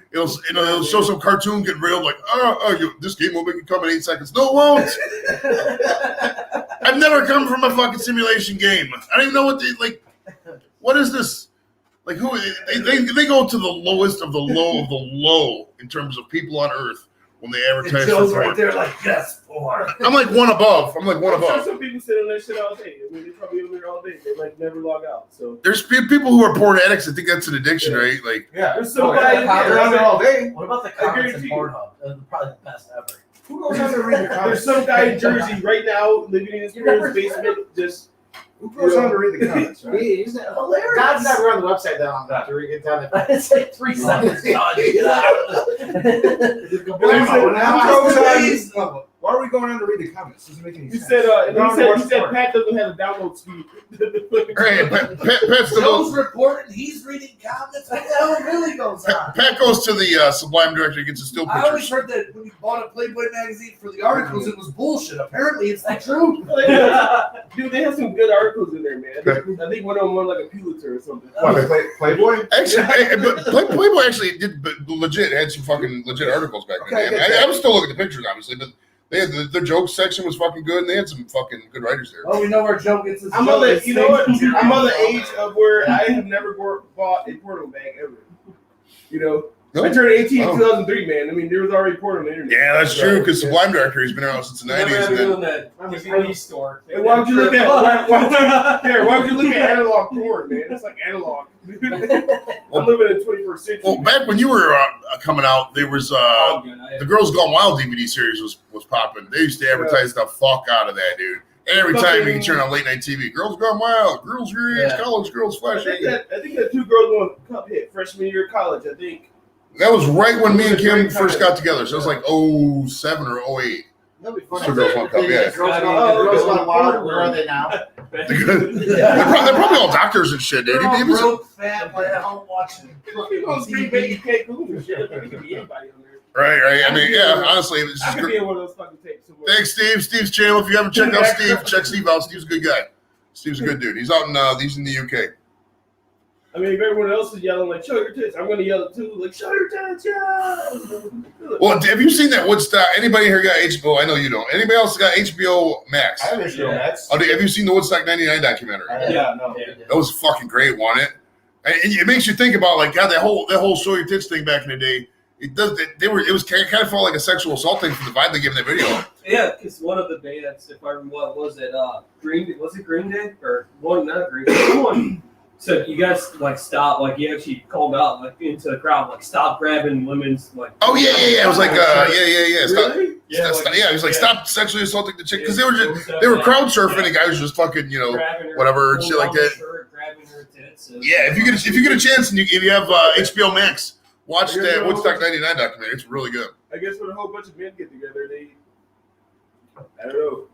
show some cartoon getting real like this game will make you come in 8 seconds. No, it won't. I've never come from a fucking simulation game. I don't even know what they like. What is this? Like who they go to the lowest of the low of the low in terms of people on Earth when they And advertise Joe's for right porn. there like, yes, porn. I'm like one above. I'm like one I'm sure above. some people sit on that shit all day. I mean, they probably on there all day. They like never log out. So There's people who are porn addicts. I think that's an addiction, right? Like Yeah. there's some Oh, guy. yeah, They're on there all day. What about the I comments in guarantee you. Pornhub? They're probably the best ever. Who goes on there reading the There's comments? some guy in Jersey right now living in his parents' basement. Just Who goes on to read the comments? Right? He's Hilarious. God's never on the website down to read it down there. It's like 3 seconds. God, get out. Why are we going on to read the comments? Doesn't make any he sense. said, Don't he watch said porn. Pat doesn't have a download speed. hey, Pat's the Joe's reporting he's reading comments. What the hell really goes on? Pat goes to the Sublime director and gets a still I always pictures. heard that when you bought a Playboy magazine for the articles, it was bullshit. Apparently, it's the truth. Dude, they have some good articles in there, man. I think one of them won like a Pulitzer or something. What, they play Playboy? Actually, but Playboy actually did legit had some fucking legit articles back then. Okay, I mean, I was still looking at the pictures, obviously, but they had the jokes section was fucking good, and they had some fucking good writers there. Oh, we know where Joe gets his. I'm on the, you know what? I'm on the age of where I have never bought a porno bag ever. You know, I turned 18 in 2003, man. I mean, there was already porn on the internet. Yeah, that's true. Because Sublime Director, he's been around since the Never '90s. had And to go then, in that DVD store. And why would you look at why would you look at analog porn, man? It's like analog. I'm living in the 21st century. well, back when you were coming out, there was Oh, good. the Girls Gone Wild DVD series was popping. They used to advertise the fuck out of that, dude. Every time you can turn on late night TV, Girls Gone Wild, girls your age, Yeah. college girls I flash. think that two girls won a cup hit freshman year of college. I think. That was right when me and Kim first got together. So it was like 07 or 08. That'd be funny. Two girls, one cup, yeah. Girls Gone Wild, where are they now? They're probably all doctors and shit, dude. They're all It was- broke, fat, like at home watching Three baby cake and shit. There could be anybody on there. Right. I mean, yeah, honestly, it's I just could great. be in one of those fucking tapes somewhere. Thanks, Steve. Steve's channel. If you haven't checked out Steve, check Steve out. Steve's a good guy. Steve's a good dude. He's out in he's in the UK. I mean, if everyone else is yelling like "show your tits," I'm gonna yell it too, like "show your tits, yeah." Well, have you seen that Woodstock? Anybody here got HBO? I know you don't. Anybody else got HBO Max? I have HBO Max. Oh, have you seen the Woodstock '99 documentary? Yeah, no. That was fucking great, wasn't it? And it makes you think about like God, that whole show your tits thing back in the day. It does. It was kind of felt like a sexual assault thing for the vibe they gave in that video. Yeah, because one of the bands, if I remember what was it, Green Day? Or one, not Green Day, someone said you guys like stop, like he actually called out like into the crowd, like stop grabbing women's like. Oh yeah. It was like Stop, Really? it was like stop sexually assaulting the chick because they were crowd surfing. The guy was just fucking whatever and shit like that. Grabbing her tits. Yeah, if you get a chance and if you have HBO Max, watch that Woodstock '99 documentary. It's really good. I guess when a whole bunch of men get together, I don't know.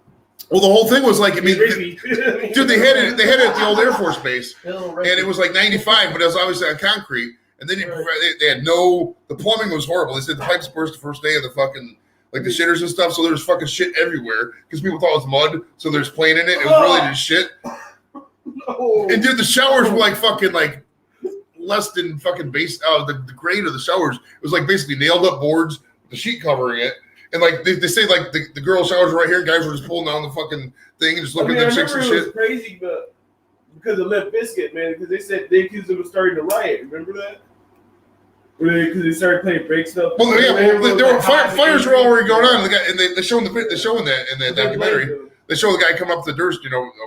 Well, the whole thing was like, I mean, Rapey. dude, they had it at the old Air Force Base, And and it was like 95, but it was obviously on concrete. And then they had the plumbing was horrible. They said the pipes burst the first day of the fucking, like the shitters and stuff. So there was fucking shit everywhere because people thought it was mud. So there's plane in it. It was really just shit. No. And dude, the showers were like fucking like less than fucking base. The grade of the showers it was like basically nailed up boards, with the sheet covering it. And like they say, like the girl showers were right here, guys were just pulling down the fucking thing and just looking at the chicks and it shit. was crazy, but because of Limp Bizkit, man, because they said they accused them of starting to riot. Remember that? Because they started playing break stuff. Well, yeah, there were fires were already going on. And they showing that in that documentary. They show the guy come up to Durst,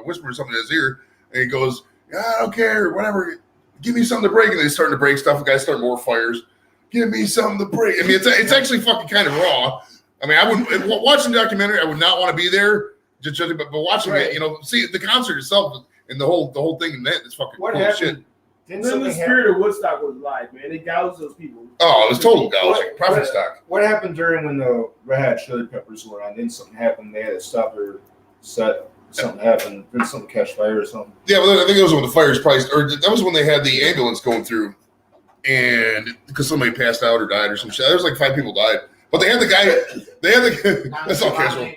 whispering something in his ear, and he goes, "Yeah, I don't care, whatever. Give me something to break." And they starting to break stuff. The guys start more fires. Give me something to break. I mean, it's actually fucking kind of raw. I mean, I wouldn't watching the documentary. I would not want to be there, but watching it, see the concert itself and the whole thing and that is fucking What cool happened? shit. Didn't Then something the happen? spirit of Woodstock was live, man. They gouged those people. Oh, it was total gouging, profit stock. What happened during when the Red Hot Chili Peppers were on? Then something happened. They had to stop their set. Something happened. Did something catch fire or something? Yeah, well, I think it was when the fires probably, or that was when they had the ambulance going through, and because somebody passed out or died or some shit. There was like 5 people died, but they had the guy. That's all casual.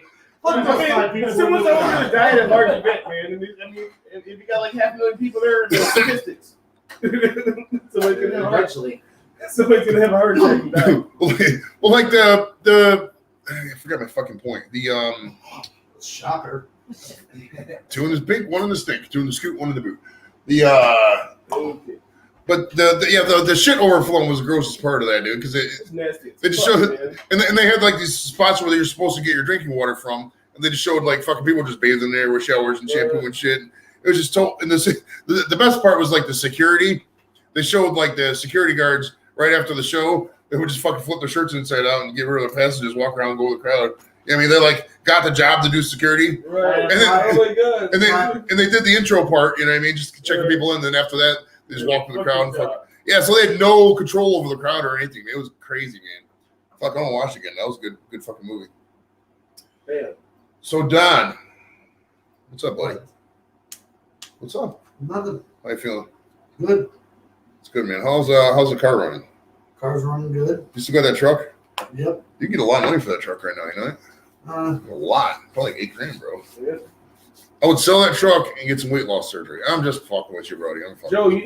Someone's always going to die at a large event, man. I mean, if you got like 500,000 people there, there's statistics. So Eventually. Somebody's gonna have a heart attack and die. well, like the I forgot my fucking point. The Shocker. two in the pink, one in the stink, two in the scoot, one in the boot. The Okay. but the shit overflowing was the grossest part of that, dude, because It's nasty. they just showed, and they had like these spots where you're supposed to get your drinking water from, and they just showed like fucking people just bathing there with showers and shampoo and shit. It was just total. And the best part was like the security. They showed like the security guards right after the show. They would just fucking flip their shirts inside out and get rid of the passengers, walk around and go with the crowd. I mean, they like got the job to do security, Right. And then- Oh my god. and they did the intro part. You know what I mean? Just checking people in. Then after that, they just walked with the crowd. And fuck, so they had no control over the crowd or anything. It was crazy, man. Fuck, I want to watch it again. That was a good fucking movie. Damn. So Don, what's up, buddy? What's up? Nothing. How you feeling? Good. It's good, man. How's the car running? Car's running good. You still got that truck? Yep. You get a lot of money for that truck right now, you know that? A lot. Probably like $8,000, bro. Yeah. I would sell that truck and get some weight loss surgery. I'm just fucking with you, Brody. I'm fucking Joe, with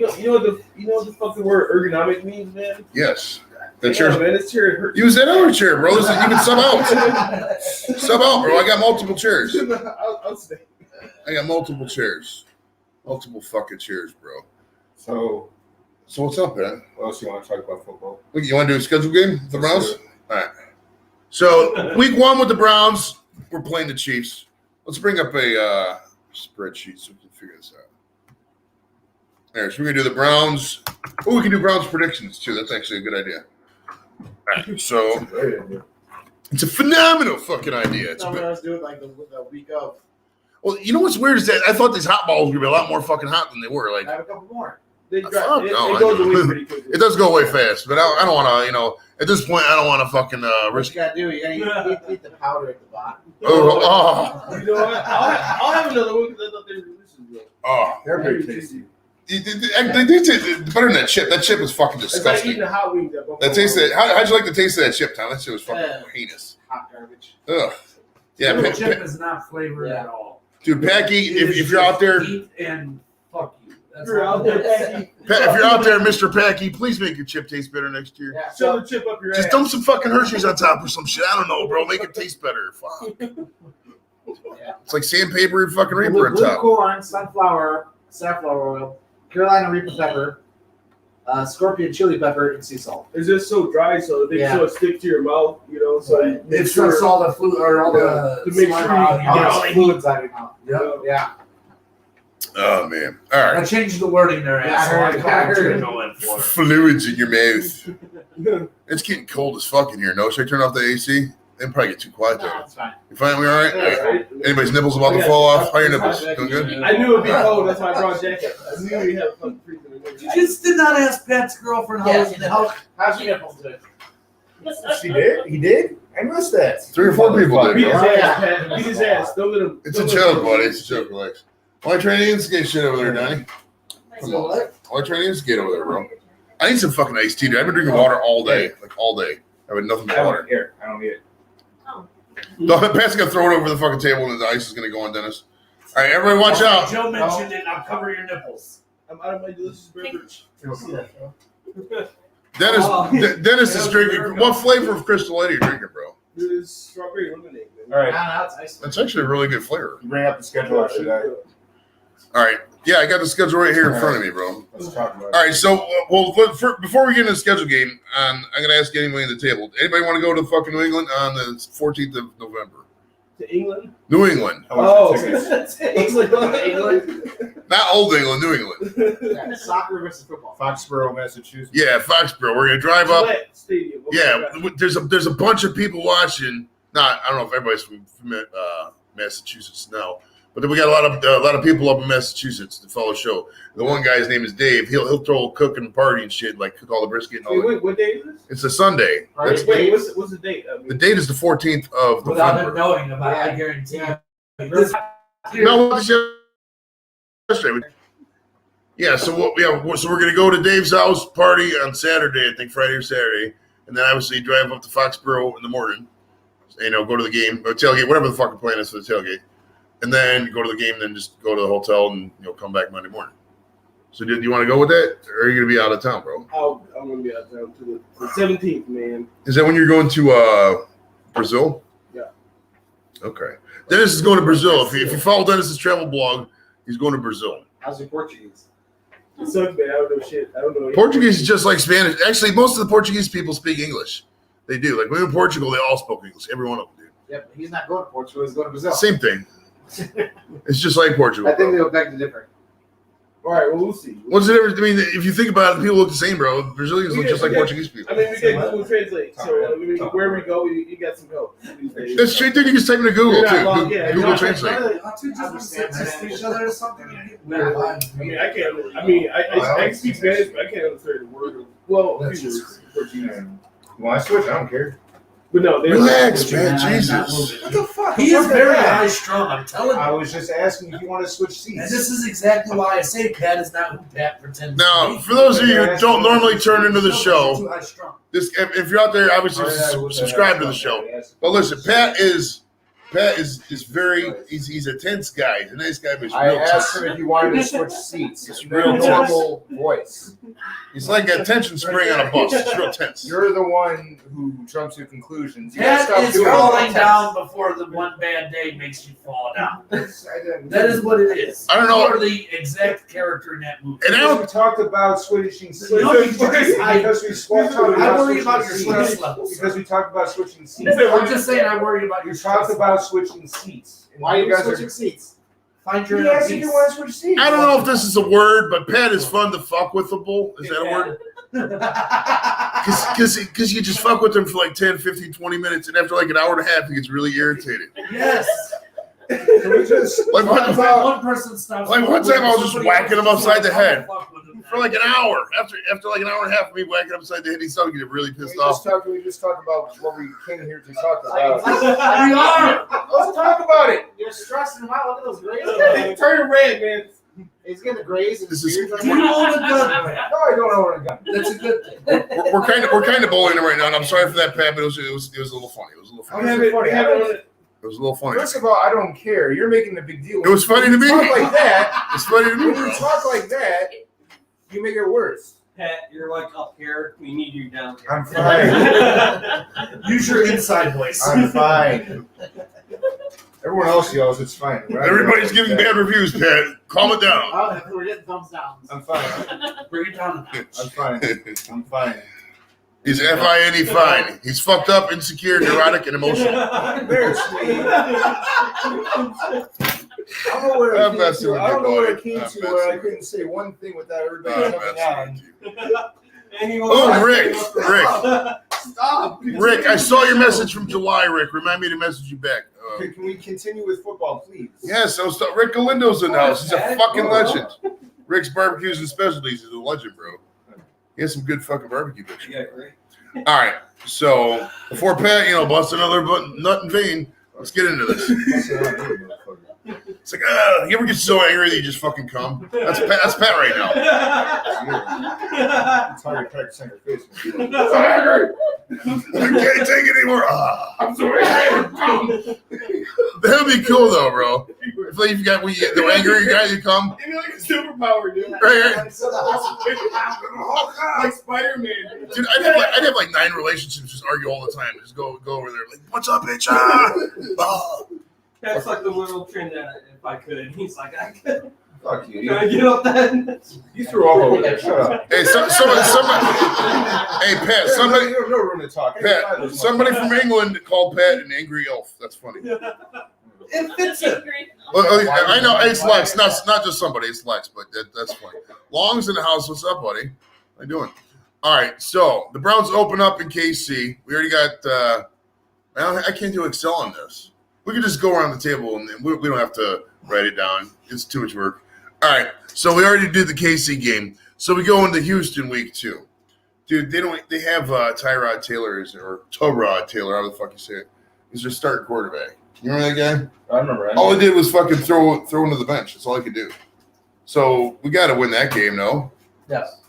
you know what the fucking word ergonomic means, man? Yes. That Yeah, chair. man, this chair hurts. Use that other chair, bro. Listen, you can sub out. Sub out, bro. I got multiple chairs. I'll stay. I got multiple chairs. Multiple fucking chairs, bro. So, So what's up, man? what else you want to talk about football? Look, you want to do a schedule game with the Browns? Let's do All right. So week 1 with the Browns, we're playing the Chiefs. Let's bring up a spreadsheet so we can figure this out. All right, so we're gonna do the Browns. Oh, we can do Browns predictions too. That's actually a good idea. All right, so Great idea. it's a phenomenal fucking idea. It's a Someone bit- else do it like the week of. well, you know what's weird is that I thought these hot balls were gonna be a lot more fucking hot than they were. Like Have a couple more. They Fuck drop. It no, I goes know. away pretty quickly. it does go away fast, but I don't want to. You know, at this point, I don't want to fucking What risk. you gotta do? You gotta eat the powder at the bottom. Oh, You know what? I'll have another one because I thought they were delicious. Bro. oh. They're pretty tasty. They did better than that chip. That chip is fucking It's like eating disgusting. the hot wings at Buffalo. That taste that. How'd you like the taste of that chip, Tom? That shit was fucking Yeah. heinous. Hot garbage. Ugh. Yeah, The Pa- chip Pa- is not flavored Yeah. at all. dude, Packy, It if is you're out there, just heat and fuck you. That's You're all out there, it is. Packy. If you're out there, Mr. Packy, please make your chip taste better next year. Yeah. Shove So the chip up your Just ass. dump some fucking Hershey's on top or some shit. I don't know, bro. Make it taste better. Fuck. It's like sandpaper and fucking Reaper on blue top. corn, safflower oil, Carolina Reaper pepper, scorpion chili pepper, and sea salt. It's just so dry, so they Yeah. sort of stick to your mouth, you know. So Right. make It's sure just all the fluid or all the To make slime sure you out of get your all mouth. the Fluids out of your mouth. Yep. Yeah. Oh, man. All right. I changed the wording there, Yeah, I asshole. heard- I heard it. Go in for it. Fluids in your mouth. It's getting cold as fuck in here. No, should I turn off the AC? They probably get too quiet No, there. that's fine. You find we all right? Yeah. Right? Anybody's nipples about to fall off? How are your nipples? Doing good? I knew it'd be cold. That's why I brought a jacket. I knew we'd have fun freezing. You just did not ask Pat's girlfriend how How's your nipples doing? She did? He did? I missed that. 3 or 4 people Beat did. his bro. ass, Pat. Beat his ass. Don't let him. It's a joke, buddy. It's a joke. Relax. Why trying to instigate shit over there, Donnie? Come on. Why trying to instigate over there, bro? I need some fucking iced tea, dude. I've been drinking water all day. Like, all day. I've had nothing I but don't water. care. I don't need it. No, Pat's gonna throw it over the fucking table and the ice is gonna go on Dennis. All right, everybody watch out. Joe mentioned it. Now cover your nipples. I'm out of my delicious beverage. Dennis, Oh. Dennis is drinking. What flavor of Crystal Light are you drinking, bro? It is strawberry lemonade, man. All right. Nah, that's ice. That's actually a really good flavor. You bring up the schedule, or should I? All right. Yeah, I got the schedule right here in front of me, bro. Let's talk about it. All right, so before we get into the schedule game, I'm gonna ask anybody in the table. Anybody want to go to fucking New England on the 14th of November? To England? New England, How much Oh, are tickets? England. not Old England, New England. Yeah, soccer versus football. Foxborough, Massachusetts. Yeah, Foxborough. We're gonna drive up. Gillette Stadium. Yeah, there's a bunch of people watching. Not, I don't know if everybody's from Massachusetts now, but then we got a lot of people up in Massachusetts to follow the show. The one guy's name is Dave. He'll throw a cooking party and shit, like cook all the brisket and all that. Wait, what day is this? It's a Sunday. Right. That's- Wait, what's the date? I mean, the date is the 14th of Without him November. knowing about it, I Yeah. guarantee Yeah. you. This- No, this yesterday. Yeah, so so we're gonna go to Dave's house party on Saturday, I think Friday or Saturday, and then obviously drive up to Foxborough in the morning. Go to the game or tailgate, whatever the fucking plan is for the tailgate, and then go to the game, and then just go to the hotel and come back Monday morning. So do you want to go with that, or are you gonna be out of town, bro? I'm gonna be out of town to the 17th, man. Is that when you're going to Brazil? Yeah. Okay. Dennis is going to Brazil. If you follow Dennis's travel blog, he's going to Brazil. How's your Portuguese? It sucks, man. I don't know shit. I don't know. Portuguese is just like Spanish. Actually, most of the Portuguese people speak English. They do. Like when in Portugal, they all spoke English. Every one of them do. Yeah, but he's not going to Portugal. He's going to Brazil. Same thing. It's just like Portugal. I think they'll beg to differ. All right, well, we'll see. What's the difference? I mean, if you think about it, the people look the same, bro. Brazilians look just like Portuguese people. I mean, we get Google Translate, so wherever we go, you got some help. That's straight thing. You just type into Google You're not too. long, yeah, Google you're not- Translate. each other or something. I mean, I can't. I mean, I speak Spanish, but I can't understand a word. Well, a few words. Portuguese. When I switch, I don't care. But no, they Relax, man. Jesus. What the fuck? He is very high strung. I'm telling I you. was just asking if you want to switch And seats. this is exactly why I say Pat is not who Pat pretends Now, to be. for those of you who don't normally turn into the Too show, high strung. this if you're out there, obviously subscribe to the show. But listen, Pat is very he's a tense guy. He's a nice guy, but he's I real asked tense. him if you wanted to switch seats. It's It's real real normal voice. He's like a tension spring on a bus. It's real tense. You're the one who jumps to conclusions. You gotta Pat stop is doing falling that. down before the one bad day makes you fall down. That That is what it is. I don't know. You're the exact character in that movie. And I Because don't we talked about switching seats. No, Because we talked I about worry about your switching stress seats. levels. Because we talked about switching seats. I'm just saying I worry about your We stress talked about switching seats. And Why are you guys switching seats? Find your He inner asked if peace. you want to switch seats. I don't know if this is a word, but Pat is fun to fuck with the bull. Is that a word? Because you just fuck with him for like 10, 15, 20 minutes, and after like an hour and a half, he gets really irritated. Yes. Can we just Like talk one, about One person stops. Like, one time I was just somebody whacking him else is upside the like, head. "Oh, fuck with him." for like an hour. After like an hour and a half of me whacking upside the head, he's starting to get really pissed off. Can we just talk about what we came here to talk about? We are. Let's talk about it. You're stressing him out. Look at those grays. Turn red, man. He's getting the grays and This his is- beard's You like, own a gun. No, I don't own a gun. That's a good thing. We're kind of bullying him right now, and I'm sorry for that, Pat. But it was a little funny. It was a little funny. It was a little funny. First of all, I don't care. You're making a big deal. It was funny to me. When you talk like that, It's funny to when you me. talk like that, you make it worse. Pat, you're like up here. We need you down here. I'm fine. Use your inside voice. I'm fine. Everyone else yells, it's fine. Right? Everybody's giving bad reviews, Pat. Calm it down. oh, we're getting thumbs down. I'm fine. Bring it down a notch. I'm fine. I'm fine. He's F-I-N-E fine. He's fucked up, insecure, neurotic, and emotional. Embarrass me. I don't know where I'm I came messing to. with I don't you, know where I buddy. came I'm to where I messing couldn't say one thing without everybody I'm jumping messing on. with you. And he Oh, Rick. Stop. Rick, I saw your message from July, Rick. Remind me to message you back. Can we continue with football, please? Yes, Rick Galindo's in the house. He's a fucking legend. Rick's Barbecues and Specialties is a legend, bro. He has some good fucking barbecue pictures. Yeah, great. All right, so before Pat, bust another nut in vein, let's get into this. It's like, you ever get so angry that you just fucking come? That's Pat right now. It's hard to practice on your face. I'm so angry. I can't take it anymore. I'm so angry. That'd be cool though, bro. If like you've got the angry guy, you come. It'd be like a superpower, dude. Right. Like Spider-Man. Dude, I'd have like 9 relationships, just argue all the time. Just go over there, like, what's up, bitch? Ah. That's like the little trend that if I could. He's like, I could. Fuck you. Can I get up that? You threw all over there. Shut up. Hey, somebody. Hey, Pat. Somebody. You have no room to talk. Pat. Somebody from England called Pat an angry elf. That's funny. It fits it. I know. It's Lex. Not just somebody. It's Lex, but that's funny. Long's in the house. What's up, buddy? How you doing? All right. So the Browns open up in KC. We already got. I can't do Excel on this. We can just go around the table and we don't have to write it down. It's too much work. All right. So we already did the KC game. So we go into Houston week 2. Dude, they have Tyrod Taylor or Tyrod Taylor, how the fuck you say it. He's their starting quarterback. You remember that guy? I remember. All he did was fucking throw him to the bench. That's all he could do. So we got to win that game, no? Yes.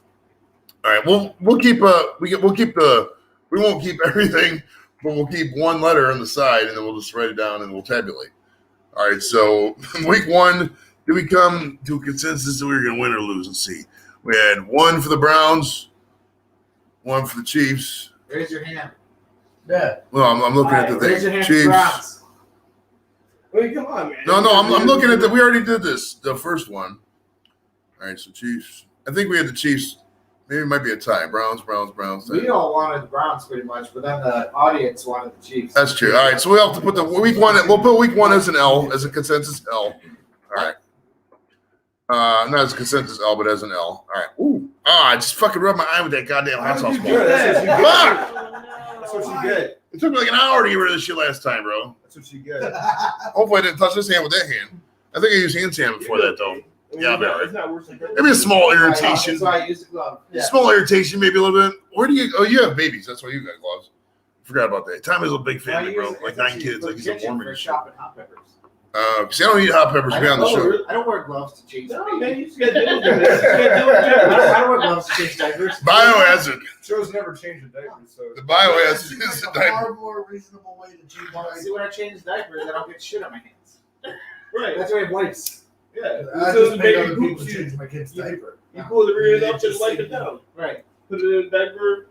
All right. We'll keep we won't keep everything, but we'll keep one letter on the side and then we'll just write it down and we'll tabulate. All right. So week 1, Did we come to a consensus that we were going to win or lose? Let's see. We had one for the Browns, one for the Chiefs. Raise your hand. Yeah. Well, I'm looking at the Raise your thing. hand for Chiefs. Browns. I mean, come on, man. No, I'm looking at the. We already did this, the first one. All right, so Chiefs. I think we had the Chiefs. Maybe it might be a tie. Browns. We all wanted the Browns pretty much, but then the audience wanted the Chiefs. That's true. All right, so we have to put the week one. We'll put week one as an L, as a consensus L. All right. Not as a consensus L, but as an L. All right. Ooh. I just fucking rubbed my eye with that goddamn hot sauce ball. That's what you Fuck! get. That's what you get. It took me like an hour to get rid of this shit last time, bro. That's what you get. Hopefully I didn't touch this hand with that hand. I think I used hand sand before that, though. Yeah, it's not worse than Maybe a small irritation. That's why I used the glove. Yeah. Small irritation, maybe a little bit. Where do you? Oh, you have babies. That's why you got gloves. Forgot about that. Tom is a big family, bro. Like 9 kids. Like he's a Mormon and shit. Shopping hot peppers. Because I don't eat hot peppers to be on the show. I don't wear gloves to change No, the man, baby. you just got to deal with it. I don't wear gloves to change diapers. Biohazard. Joe's never changed a diaper, so. The biohazard is Like the a diaper. far more reasonable way to change Well, see, when I change diapers, I don't get shit on my hands. Right. That's why I have wipes. Yeah. I So just the made baby other people poops, change you my kid's diaper. pull the rear up and Just wipe say it down. Right. Put it in a diaper.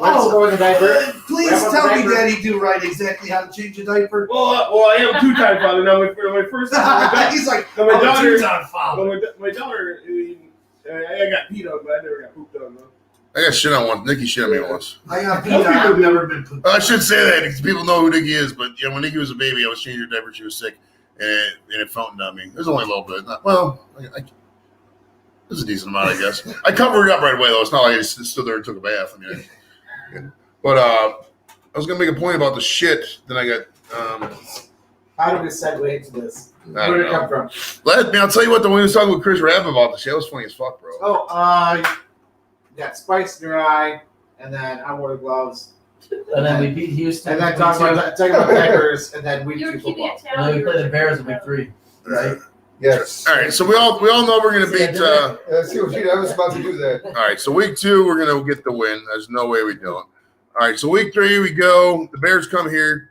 Let's go in the diaper. Please Wrap up tell the me, diaper. Daddy, do right exactly how to change a diaper. Well, I am a two-time father now. My first time. He's like, No, my I'm a daughter- two-time father. Well, my daughter, I got peed on, but I never got pooped on, though. I got shit on once. Nikki shit on me once. I got peed on. I've never been pooped. I should say that because people know who Nikki is. But you know, when Nikki was a baby, I was changing her diaper. She was sick, and it fountained on me. There's only a little bit. There's a decent amount, I guess. I covered it up right away, though. It's not like I just stood there and took a bath. But I was gonna make a point about the shit that I got. How do we segue into this? I Where don't did it know. come from? I'll tell you what. When we was talking with Chris Rapp about the shit, that was funny as fuck, bro. Oh, you got spikes in your eye, and then I wore the gloves, And then we beat Houston. and then week talking two, about diapers, and then week You were 2 keeping football. it and then we tally. play the Bears in week 3. Right? Yes. All right, so we all know we're gonna See, I beat. did it. See what you I was about to do that. All right, so week 2 we're gonna get the win. There's no way we don't. All right, so week 3 we go. The Bears come here.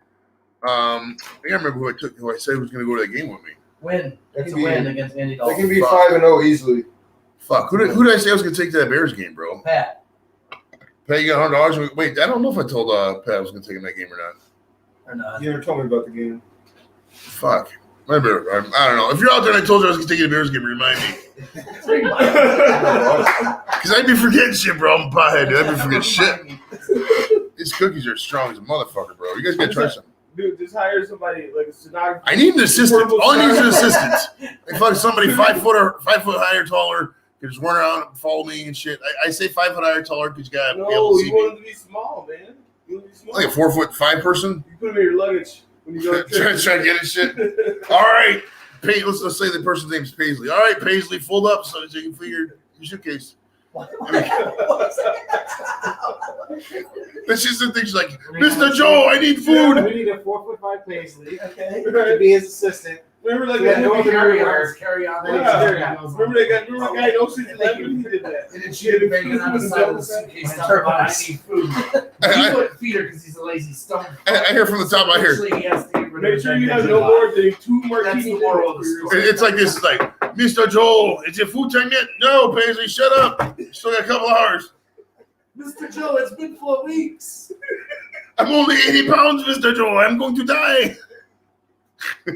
I can't remember who I said was gonna go to that game with me. Win. That It's a can be- win against Andy They Dalton. can be Fuck. 5-0 easily. Fuck, who did I say I was gonna take to that Bears game, bro? Pat. Pat, you got $100. Wait, I don't know if I told Pat I was gonna take him that game or not. Or not. You never told me about the game. Fuck. Maybe I don't know. If you're out there and I told you I was gonna take you to the Bears game, remind me. Because I'd be forgetting shit, bro. I'm a pothead, dude. I'd be forgetting shit. These cookies are strong as a motherfucker, bro. You guys gotta try some. Dude, just hire somebody like a stenographer. I need an assistant. Portable All I need is an stenographer. assistant. Like fuck somebody 5 foot or 5 foot higher, taller, can just run around and follow me and shit. I say 5 foot higher, taller because you gotta be able No, to see you me. want them to be small, man. You want them to be small. Like a 4'5" person. You put them in your luggage when you go to Try church. to get it shit. All right, let's say the person's name is Paisley. All right, Paisley, fold up so you can figure your suitcase. That's just the thing. She's like, Mr. Joe, I need food. We need a 4'5" Paisley Okay. to be his assistant. Remember like Yeah, that no movie? carry on. Yeah. Remember that guy in Ocean's 11? He did that. And then she had to bang it on the side of the suitcase. My talking about, I turquoise. need food. He I, wouldn't feed her because he's a lazy stone. I hear from the top. I hear Eventually, he has to get rid of Make his sure you have diapers no a more lot. than 2 That's martinis. the moral of the story. it's like this. It's like, Mr. Joel, is your food time yet? No, Paisley, shut up. Still got a couple hours. Mr. Joe, it's been 4 weeks. I'm only 80 pounds, Mr. Joel. I'm going to die.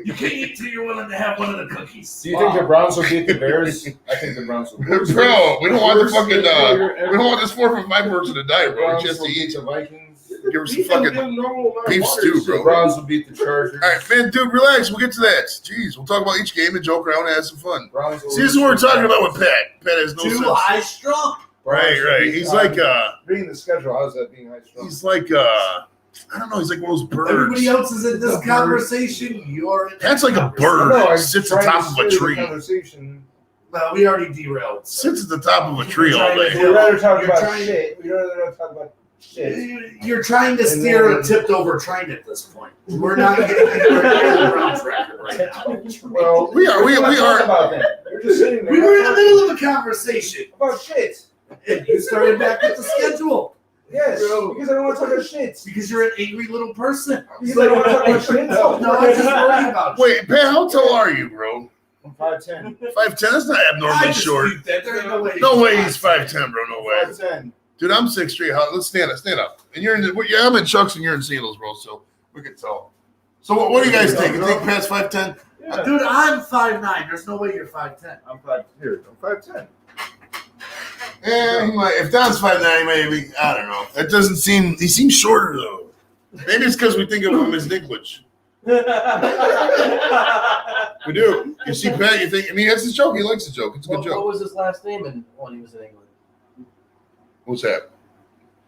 You can't eat till you're willing to have one of the cookies. Do you think the Browns will beat the Bears? I think the Browns will. Bro, we don't want the fucking. player ever. We don't want this 4'5" person to die, The bro. Browns Just will to beat eat. the Vikings. Give her some He can fucking. give them normal amount of beef water stew, and shit. bro. The Browns will beat the Chargers. All right, man, dude, relax. We'll get to that. Jeez, we'll talk about each game and joke around and have some fun. Browns will See, this is what we're talking about with Pat. Pat has no Too sense. high strung. Right, right. He's like, reading the schedule. How's that being high strung? he's like, I don't know. He's like one of those birds. Everybody else is in this A bird. conversation. You're in. Pat's like a No, bird. I'm Sits on trying top to of a steer the tree. Conversation. Well, we already derailed. Sits at the top of a tree all Trying day. to- We'd rather talk You're about trying- shit. We'd rather not talk about shit. You're trying to And steer then- a tipped over train at this point. We're not getting anywhere near the Browns record right now. Well, We are- we we're not are- talking about that. We're just sitting there. We were in the middle of a conversation, about shit. and you started back with the schedule Yes, because I don't want to talk about shit. because you're an angry little person. Because I don't want to talk about shit. No, I'm just worried about you. Wait, Pat, how tall are you, bro? I'm 5'10". 5'10", that's not I abnormally dispute short. that. There ain't no way. No way he's 5'10", bro. No way. 5'10". Dude, I'm 6'3". Let's stand up. And you're in yeah, I'm in Chucks and you're in sandals, bro. So we can tell. So what do you guys think? You think Pat's 5'10"? Yeah. Dude, I'm 5'9". There's no way you're 5'10". I'm 5'10". Yeah, he might. If Don's 5'9", maybe. I don't know. That doesn't seem. He seems shorter though. Maybe it's because we think of him as Dinklage. We do. You see Pat, you think. I mean, that's his joke. He likes the joke. It's a good What joke. was his last name when he was in England? What's that?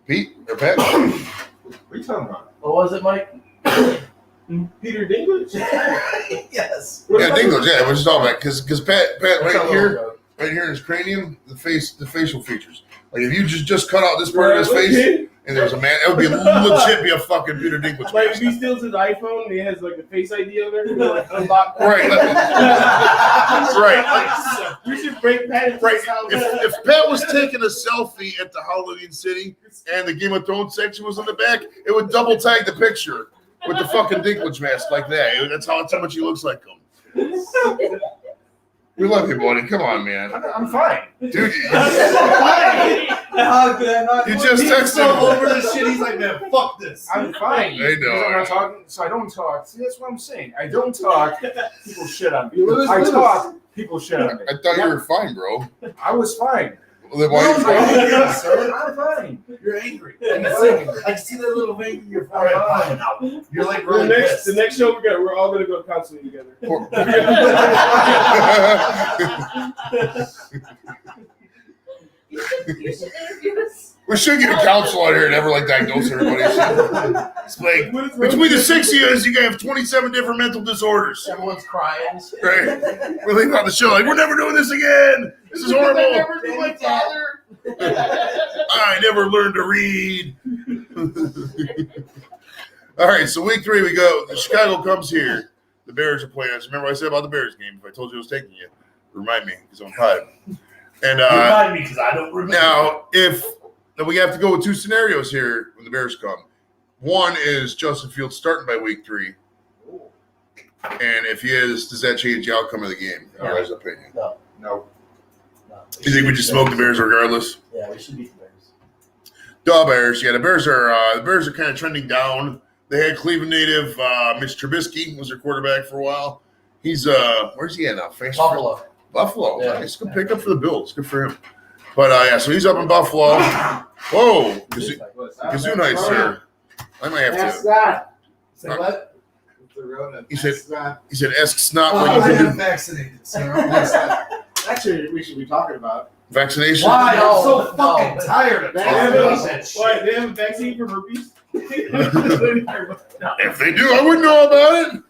Pete or Pat? What are you talking about? What was it, Mike? Peter Dinklage? Yes. Yeah, Dinklage. Yeah, we're just talking about because Pat That's right a little here. joke. Right here in his cranium, the facial features. Like if you just cut out this part of his face and there was a man, it would be legit be a fucking Peter Dinklage. Like if he steals his iPhone and he has like the face ID on there, you know, like unlock. Right. Right. We should break Pat into Right. his house. If Pat was taking a selfie at the Halloween City and the Game of Thrones section was on the back, it would double tag the picture with the fucking Dinklage mask like that. That's how much he looks like him. We love you, buddy. Come on, man. I'm fine. Dude, you just He's texted so him. over the shit. He's like, man, fuck this. I'm fine. They know. Because I'm not talking, so I don't talk. See, that's what I'm saying. I don't talk. People shit on me. You lose, I lose. talk. People shit on me. I thought you were fine, bro. I was fine. Well, then why No, you no, Yeah, sir, I'm fine. You're angry. I'm I fine. see that little vein in your forehead popping out. You're like The really next, pissed. the next show we're all gonna go counseling together. You should interview us. We should get a counsel out here and never like diagnose everybody. It's like What is wrong between the with 6 years, you have 27 different mental disorders. Everyone's crying. and shit. Right? We leave on the show like we're never doing this again. This is horrible. I never knew my father. I never learned to read. All right, so week 3 we go. Chicago comes here. The Bears are playing us. Remember what I said about the Bears game? If I told you I was taking you, remind me because I'm tired. And Remind me because I don't remember. now, then we have to go with 2 scenarios here when the Bears come. One is Justin Fields starting by week 3. And if he is, does that change the outcome of the game? In your guys' opinion? No. No, You think we just smoke the Bears regardless? Yeah, we should beat the Bears. Duh, Bears. Yeah, the Bears are kind of trending down. They had Cleveland native Mitch Trubisky was their quarterback for a while. He's where's he at now? Buffalo. Yeah. Nice. Good pickup for the Bills. Good for him. But yeah, so he's up in Buffalo. Whoa, Kazoo night, sir. I might have Ask to. that. Say what? He said, Ask that. "Ask snot I what you am can do." vaccinated, sir. Ask that. Actually, we should be talking about. Vaccination. Why? I'm so No, fucking no. tired of They talking have about a- that shit. Why, they have a vaccine for herpes? If they do, I wouldn't know about it.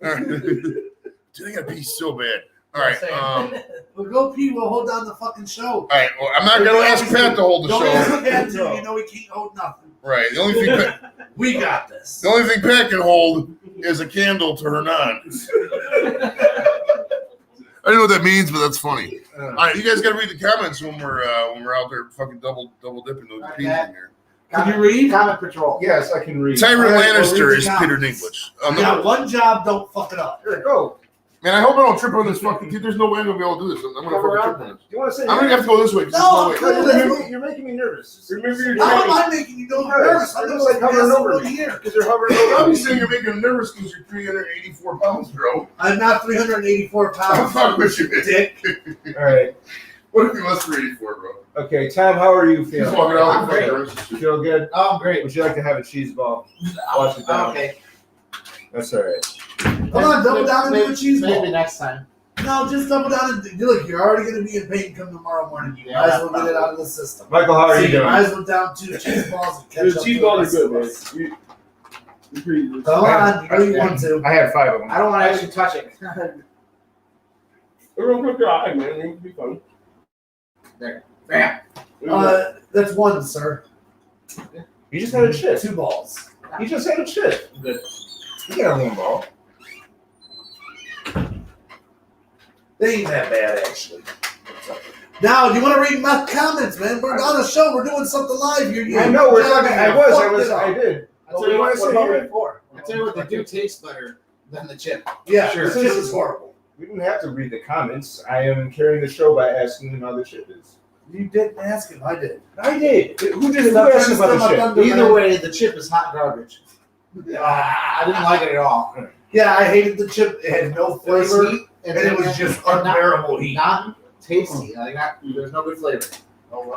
All right. Dude, I gotta pee so bad. All right. Well, go pee. We'll hold down the fucking show. All right. Well, I'm not gonna ask Pat to hold the Don't ask show. Pat to. You know he can't hold nothing. Right. The only got this. thing Pat can hold is a candle to her non. I don't know what that means, but that's funny. All right, you guys got to read the comments when we're out there fucking double dipping those peas in here. Can you read? Comment Patrol. Yes, I can read. Tyrant All right, well, Lannister read is the Peter comments. Dinklage. You got one job. Don't fuck it up. Here, go. Man, I hope I don't trip on this fucking kid. There's no way I'm gonna be able to do this. I'm gonna fucking trip on this. You want to say? I'm gonna have to go this way. 'cause No, there's no way. cool. You're making me nervous. Remember your How am training. I making you nervous? I'm just like hovering over over me. here. Because you're hovering I'm over me. saying you're making me nervous because you're 384 pounds, bro. I'm not 384 pounds. Fuck with you, man. Dick. All right. What if he was 384, bro? Okay, Tom, how are you He's feeling? walking out I'm the fucking great. doors. You feel good? Oh, I'm great. Would you like to have a cheese ball? Watch it down. Okay. That's all right. Come on, double down and do a cheese Maybe ball. next time. No, just double down and do. Look, you're already going to be in pain come tomorrow morning. You Yeah, might as well get it out of the system. Michael, how are you See, doing? might as well down 2 cheese balls and catch The up. cheese to balls the are good, rest man. of us. You're pretty good. Come on, you know you want to. I have 5 of them. I don't want to actually touch it. We're gonna put your eye, man. It'll be fun. Bam. That's 1, sir. You just had a chip. 2 balls. You just had a chip. You got 1 ball. They ain't that bad, actually. Now, do you want to read my comments, man? We're on a show. We're doing something live here. I know, we're talking. I did. I'll tell you What what, do you want to say here? before. I tell you what, they do taste better than the chip. Yeah, Sure. this is horrible. We didn't have to read the comments. I am carrying the show by asking him how the chip is. You didn't ask him. I did. I did. Who Stop asked trying to about the steal my chip? thunder, Either man. way, the chip is hot garbage. I didn't like it at all. Yeah, I hated the chip. It had no It was flavor, heat, and it was just unbearable heat. Not tasty. Like there's no good flavor.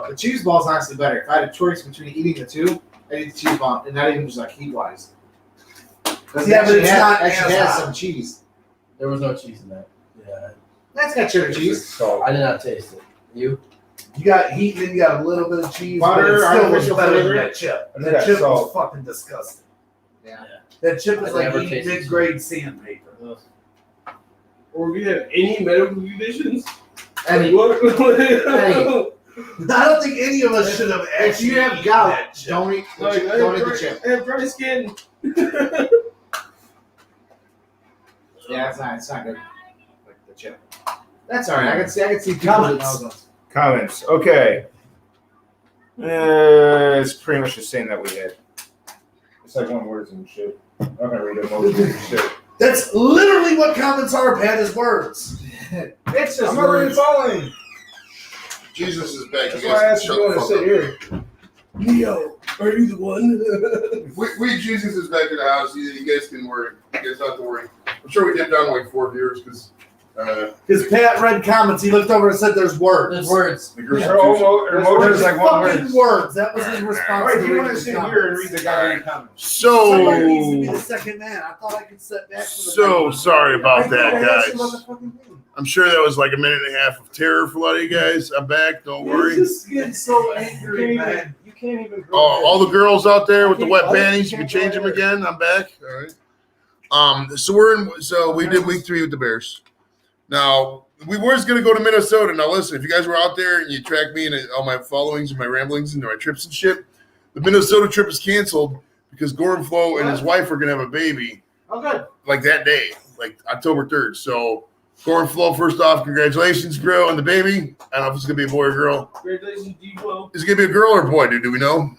The cheese ball is honestly better. If I had a choice between eating the two, I'd eat the cheese ball, and not even just like heat wise. Yeah, but it's not actually as has hot. some cheese. There was no cheese in that. Yeah. That's got cheddar cheese. Salt. I did not taste it. You? You got heat, and then you got a little bit of cheese, Butter, but it still was artificial better than flavor. that chip. And That that chip salt. was fucking disgusting. Yeah. That chip is I like never eating tasted mid-grade sandpaper. Ugh. Or we have any medical conditions? Any, What? I don't think any of us should have if actually you have eaten gout, that chip. don't eat, Like, don't eat the chip. I have dry skin. Yeah, it's not good. Like the chip. That's all right. I can see people that Comments. know those. Comments. Okay. It's pretty much the same that we had. It's like one word and shit. I'm not gonna read emojis and shit. That's literally what comments are, Pat, is words. It's just I'm not really words. following. Jesus is back. That's You why I guys asked shut you the to fuck sit up. here. Neo, are you the one? We Jesus is back in the house. You guys can worry. You guys don't have to worry. I'm sure we dipped down like 4 viewers because Because Pat read comments, he looked over and said, "There's words." There's words. the girls Her emoji is like one Fucking word. words. That was his All response. right, to if you want to reading sit the here and read comments. the goddamn comments. Somebody needs to be so the second man. I thought I could sit back. For the so sorry about I that, asked you about guys. the fucking thing. I'm sure that was like a minute and a half of terror for a lot of you guys. I'm back. Don't worry. Just getting so angry, man. You can't even. Oh, all the girls out there with the wet panties, you can change them again. I'm back. All right. So we did week 3 with the Bears. Now we were just gonna go to Minnesota. Now listen, if you guys were out there and you track me and all my followings and my ramblings and my trips and shit, the Minnesota trip is canceled because Gorham Flo and his wife are gonna have a baby Oh, good. like that day, like October 3rd. So Gorham Flo, first off, congratulations, bro, on the baby. I don't know if it's gonna be a boy or girl. Congratulations, D-Flow. Is it gonna be a girl or a boy, dude? Do we know?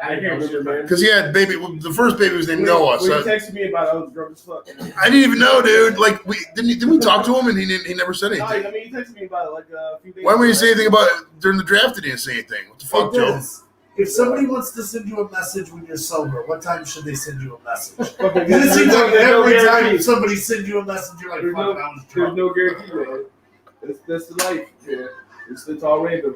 I can't remember, man. Because he had baby. The first baby was named Noah. When you So texted me about it, I was drunk as fuck. I didn't even know, dude. Like we didn't we talk to him and he never said No, anything. I mean, you texted me about it like a few days Why wouldn't you say ago. anything about it during the draft? He didn't say anything. What the fuck, It Joe? is. If somebody wants to send you a message when you're sober, what time should they send you a message? Okay, Because it seems like there's no every time guarantee. somebody sends you a message, you're like, There's fuck, no- I was There's drunk. no guarantee, man. That's the life. Yeah. It's all random.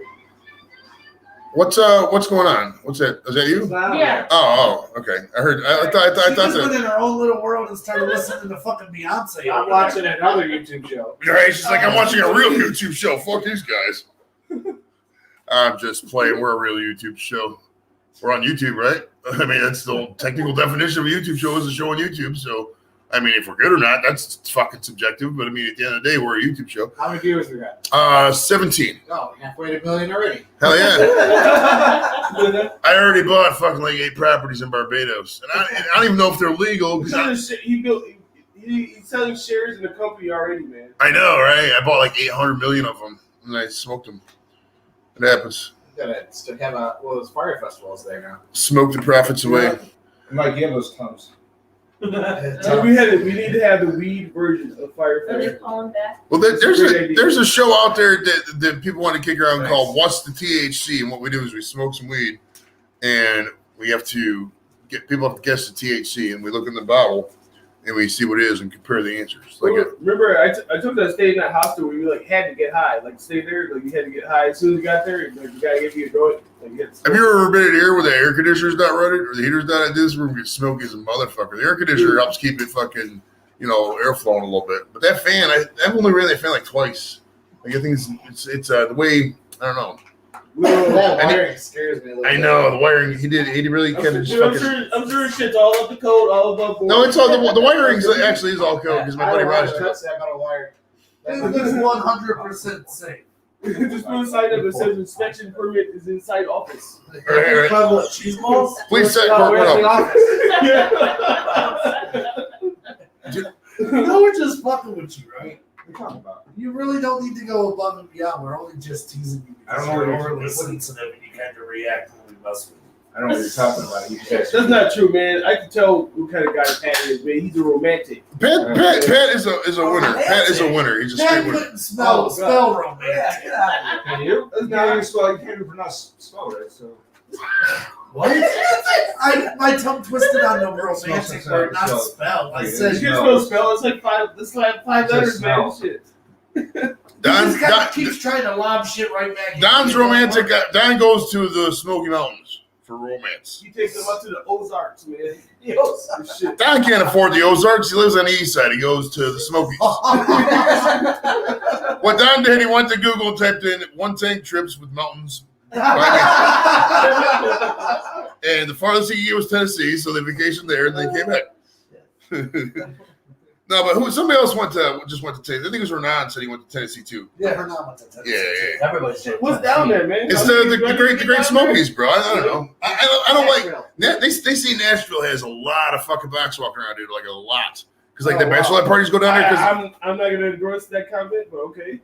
What's going on? What's that? Is that you? Yeah. Oh, okay. I heard. I thought She just that. went in her own little world and started listening to fucking Beyonce. I'm watching another YouTube show. Right? She's like, I'm watching a real YouTube show. Fuck these guys. I'm just playing. We're a real YouTube show. We're on YouTube, right? I mean, that's the technical definition of a YouTube show is a show on YouTube. So, I mean, if we're good or not, that's fucking subjective. But I mean, at the end of the day, we're a YouTube show. How many viewers we got? 17. Oh, halfway to a million already. Hell yeah. I already bought fucking like 8 properties in Barbados. And I don't even know if they're legal. He's 'Cause selling shares in the company already, man. I know, right? I bought like 800 million of them. And I smoked them. It happens. Gotta still have those fire festivals there now. Smoke the profits away. Mike, give those tums. We need to have the weed version of Fire Are they Fair. calling back? Well, Great idea. there's a show out there that people want to kick around called What's the THC? And what we do is we smoke some weed and we have to get people to guess the THC and we look in the bottle and we see what it is and compare the answers. Like Remember, I took that stay in that hospital where you like had to get high, like stay there, like you had to get high as soon as you got there. Like you gotta give you a joint. Like, have you ever been in here where the air conditioner's not running or the heater's not? This room gets smoky as a motherfucker. The air conditioner helps keep it fucking, air flowing a little bit. But that fan, I've only ran that fan like twice. Like I think it's the way, I don't know. That I wiring scares me a little I bit. know the wiring. He really kind of just fucking. I'm sure shit's all up the code, all above board. No, it's all the wiring actually is all code because my buddy Roger. I got a wire. It's 100% safe. Just put a sign up that says inspection permit is inside office. Right. What, cheese balls? Please say Where's the office? No, we're just fucking with you, right? What are you talking about? You really don't need to go above and beyond. We're only just teasing you I don't because know you're what you're overly doing. sensitive and you kind of react when we mess with you. I don't know what you're talking about. You just That's not true, man. I can tell what kind of guy Pat is, man. He's a romantic. Pat is a winner. Pat is a winner. He's a Pat straight winner. couldn't spell romantic. Yeah, get out of here. Can you? That's not even spell. You can't even pronounce spell right. So What? My tongue twisted on the romantic word, not spell. I You said can spell. It's like five. It's like five letters, man. smell. Shit. This guy keeps trying to lob shit right back. Don's romantic. Don goes to the Smoky Mountains for romance. He takes them up to the Ozarks, man. Shit. Don can't afford the Ozarks. He lives on the east side. He goes to the Smokies. What Don did, he went to Google and typed in one tank trips with mountains. And the farthest he was Tennessee, so they vacationed there and they came back. No, but somebody else went to Tennessee. I think it was Renan said he went to Tennessee too. Yeah, Hernan went to Tennessee. Yeah. Everybody said. What's down there, man? It's the great Smokies, bro. I don't know. I don't like. They say Nashville has a lot of fucking blacks walking around, dude. Like a lot, because like the bachelorette parties go down there. I'm not gonna endorse that comment, but okay.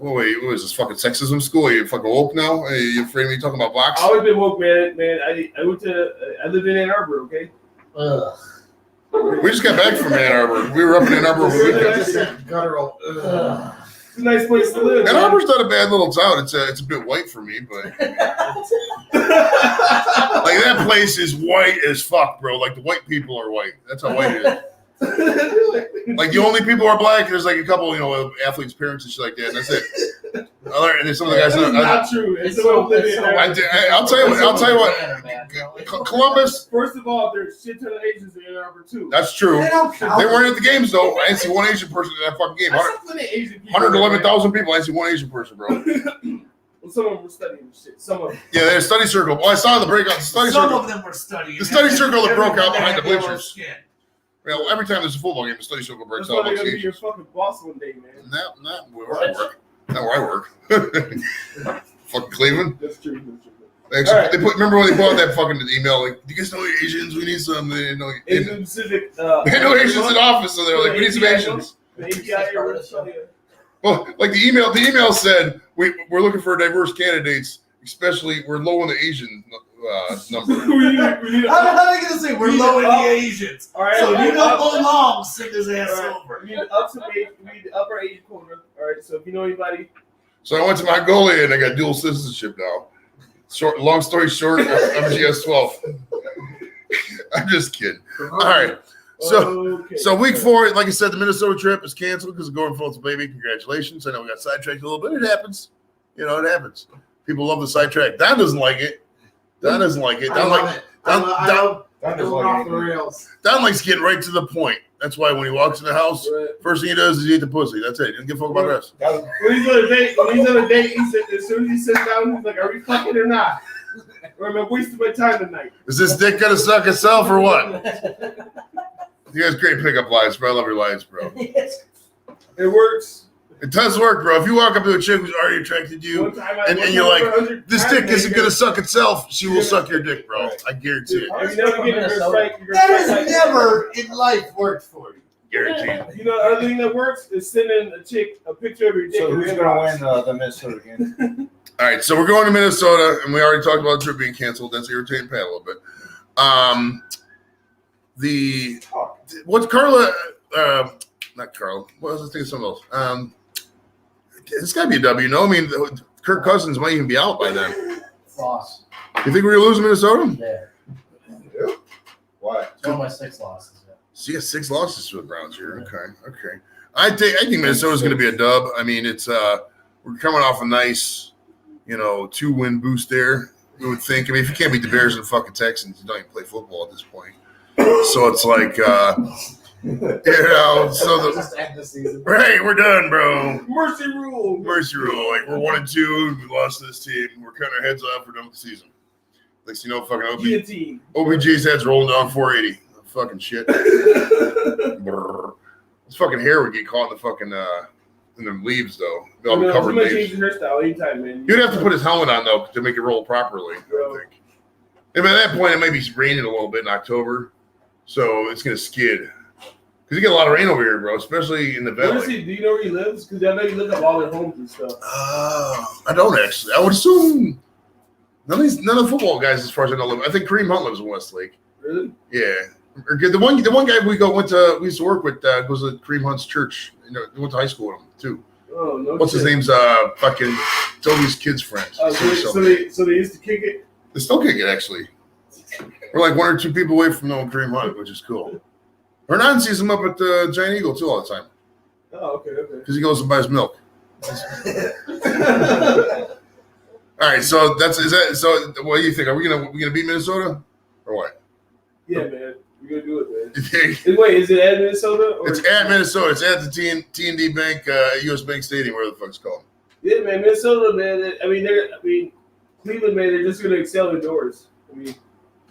Oh wait, what is this fucking sexism school? Are you fucking woke now? Are you afraid of me talking about blacks? I always been woke, man. I lived in Ann Arbor, okay. Ugh. We just got back from Ann Arbor. We were up in Ann Arbor over the weekend. Guttural. It's a nice place to live. Ann Arbor's not a bad little town. It's a bit white for me, but like that place is white as fuck, bro. Like the white people are white. That's how white it is. Like the only people are black. There's like a couple, athletes' parents and shit like that. And that's it. And then some of the guys. That's not true. I'll tell you what. Columbus. First of all, there's shit ton of Asians in Ann Arbor too. That's true. They don't count. They weren't at the games though. I didn't see one Asian person in that fucking game. 111,000 people. I didn't see one Asian person, bro. Well, some of them were studying shit. Some of them. Yeah, they had a study circle. Oh, I saw the breakout. The study Some circle. of them were studying. The study circle that broke out behind the They were bleachers. skin. Well, every time there's a football game, the study circle breaks That's out. why they're amongst gonna be your Asians. fucking boss one day, man. Not where I work. Not where I work. Fucking Cleveland. That's true. They remember when they put out that fucking email like, "Do you guys know Asians? We need some." They didn't know. Asian Pacific. They know Asians in office, so they're like, "We need some Asians." The API or Well, like the email said, we're looking for diverse candidates, especially we're low on the Asian number. we need How are they gonna say we're low in the Asians? All right, So you don't go long, send his ass over. We need the upper age quota. All right, so if you know anybody. So I went to Mongolia and I got dual citizenship now. Long story short, I'm GS 12. I'm just kidding. All right. So week 4, like I said, the Minnesota trip is canceled because of Gordon Fulton's baby. Congratulations. I know we got sidetracked a little bit. It happens. It happens. People love the sidetrack. Don doesn't like it. Don doesn't like it. Don off the rails. Don likes getting right to the point. That's why when he walks in the house, first thing he does is eat the pussy. That's it. He doesn't give a fuck about the rest. When he's on a date, he said, as soon as he sits down, he's like, "Are we fucking or not? Or am I wasting my time tonight?" Is this dick gonna suck itself or what? You guys great pickup lines, bro. I love your lines, bro. It works. It does work, bro. If you walk up to a chick who's already attracted to you, and you're like, "This dick isn't gonna suck itself," she will suck your dick, bro. I guarantee it. If you never get her strike, That has never in life worked for you. Guaranteed. You know, the other thing that works is sending a chick a picture of your dick. So who's gonna win the Minnesota game? All right, so we're going to Minnesota, and we already talked about the trip being canceled. That's irritating Pat a little bit. What's Carla? Not Carla. What was I thinking? Something else. It's got to be a W. No, I mean Kirk Cousins might even be out by then. Loss. You think we're gonna lose Minnesota? There. Why? It's one of my 6 losses. Yeah. So you got 6 losses to the Browns here. Okay. I think Minnesota's gonna be a dub. I mean, it's we're coming off a nice, 2-win boost there. We would think. I mean, if you can't beat the Bears and the fucking Texans, you don't even play football at this point. So it's like, Just end the season. right, we're done, bro. Mercy rule. Like we're 1-2. We lost to this team. We're cutting our heads off. We're done with the season. Next, fucking Guillotine. OBJ's head's rolling down 480. Fucking shit. His fucking hair would get caught in the fucking in the leaves though. All covered in leaves. leaves. Change the hairstyle anytime, man. You'd have to put his helmet on though to make it roll properly. I think. And by that point, it might be raining a little bit in October, so it's gonna skid. Because you get a lot of rain over here, bro, especially in the valley. Do you know where he lives? Because I know you look up all their homes and stuff. I don't actually. I would assume None of the football guys, as far as I know, live. I think Kareem Hunt lives in Westlake. Really? Yeah. The one guy we used to work with goes to Kareem Hunt's church. You know, we went to high school with him too. Oh no. What's his name's fucking Toby's kid's friend. So they used to kick it. They still kick it actually. We're like 1 or 2 people away from knowing Kareem Hunt, which is cool. Hernan sees him up at the Giant Eagle too all the time. Oh, okay. Because he goes and buys milk. All right, so so what do you think? Are we gonna beat Minnesota or what? Yeah, man. We're gonna do it, man. You think? Wait, is it at Minnesota? Or It's at Minnesota. It's at the TND Bank, US Bank Stadium, where the fuck it's called. Yeah, man. Minnesota, man. Cleveland, man. They're just gonna excel indoors. I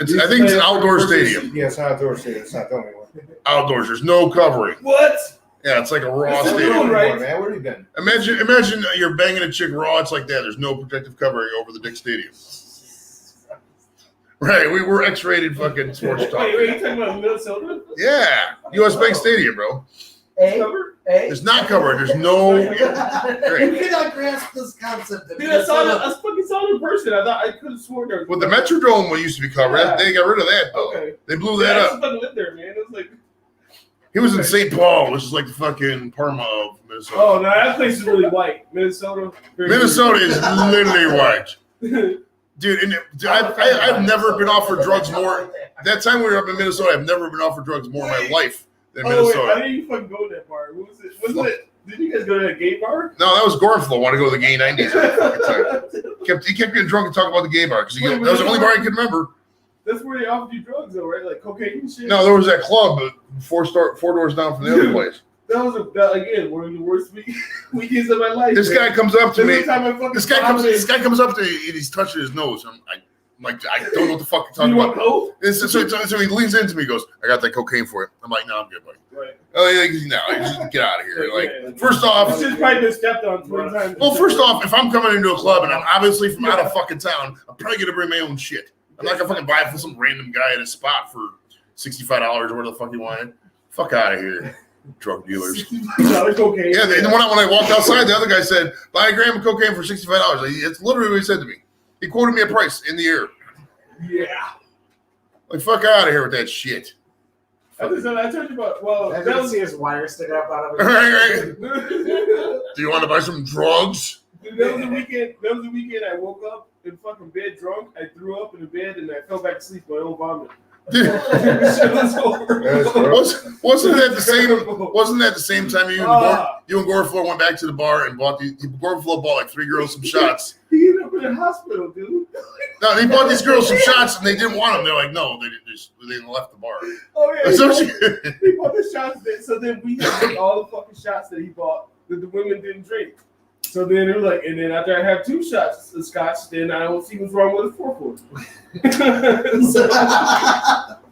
think it's an outdoor stadium. Yeah, it's an outdoor stadium. It's not the only one. Outdoors. There's no covering. What? Yeah, it's like a raw That's stadium. cool, right? Man, where have you been? Imagine you're banging a chick raw. It's like that. There's no protective covering over the Dick Stadium. Right, we were X-rated fucking sports talk. Wait, you talking about Minnesota? Yeah, US Bank Stadium, bro. Covered? It's not covered. There's no. You Great. cannot grasp this concept. Dude, I fucking saw it in person. I could have sworn there was. Well, the Metrodome used to be covered. Yeah. They got rid of that though. Okay. They blew that I up. just fucking lived there, man. It was like. He was in St. Paul, which is like the fucking Parma of Minnesota. Oh no, that place is really white. Minnesota. Minnesota is literally white. Dude, and I've never been offered drugs more. That time we were up in Minnesota, I've never been offered drugs more in my life than Oh wait, Minnesota. I didn't even fucking go to that bar. What was it? Wasn't it? Did you guys go to that gay bar? No, that was Gorflow. Want to go to the gay 90s every fucking time. He kept getting drunk and talking about the gay bar because that was the only bar I could remember. That's where they offered you drugs, though, right? Like cocaine and shit. No, there was that club, but four doors down from the other place. That was again one of the worst weekends of my life. This guy comes up to me. Every time I fucking This guy comes up to me and he's touching his nose. I'm like, I don't know what the fuck you're talking You want about. coke? So he leans into me and goes, I got that cocaine for you. I'm like, no, I'm good, buddy. Right. Oh, yeah, no, just get out of here. Like, first off, This has probably been stepped on 20 times. well, first off, if I'm coming into a club and I'm obviously from out of fucking town, I'm probably gonna bring my own shit. I'm not gonna fucking buy it from some random guy at a spot for $65 or whatever the fuck you wanted. Fuck out of here, drug dealers. Cocaine. Yeah, and when I walked outside, the other guy said, "Buy a gram of cocaine for $65." It's literally what he said to me. He quoted me a price in the air. Yeah. Like, fuck out of here with that shit. I told you about. Well, I that didn't was. see his wire stick up out of it. Right. Dude, Do you want to buy some drugs? that was the weekend. That was the weekend. I woke up in fucking bed drunk. I threw up in the bed and I fell back to sleep my own vomit. Dude, Shit was over. wasn't that the same? Wasn't that the same time you and Gorflow went back to the bar and bought Gorflow bought like 3 girls some shots? He ended up in the hospital, dude. No, they bought these girls some shots and they didn't want them. They're like, no, they left the bar. Oh yeah. So He bought the shots. So then we had to take all the fucking shots that he bought that the women didn't drink. So then it was like, and then after I have 2 shots of scotch, then I don't see what's wrong with a 4th one.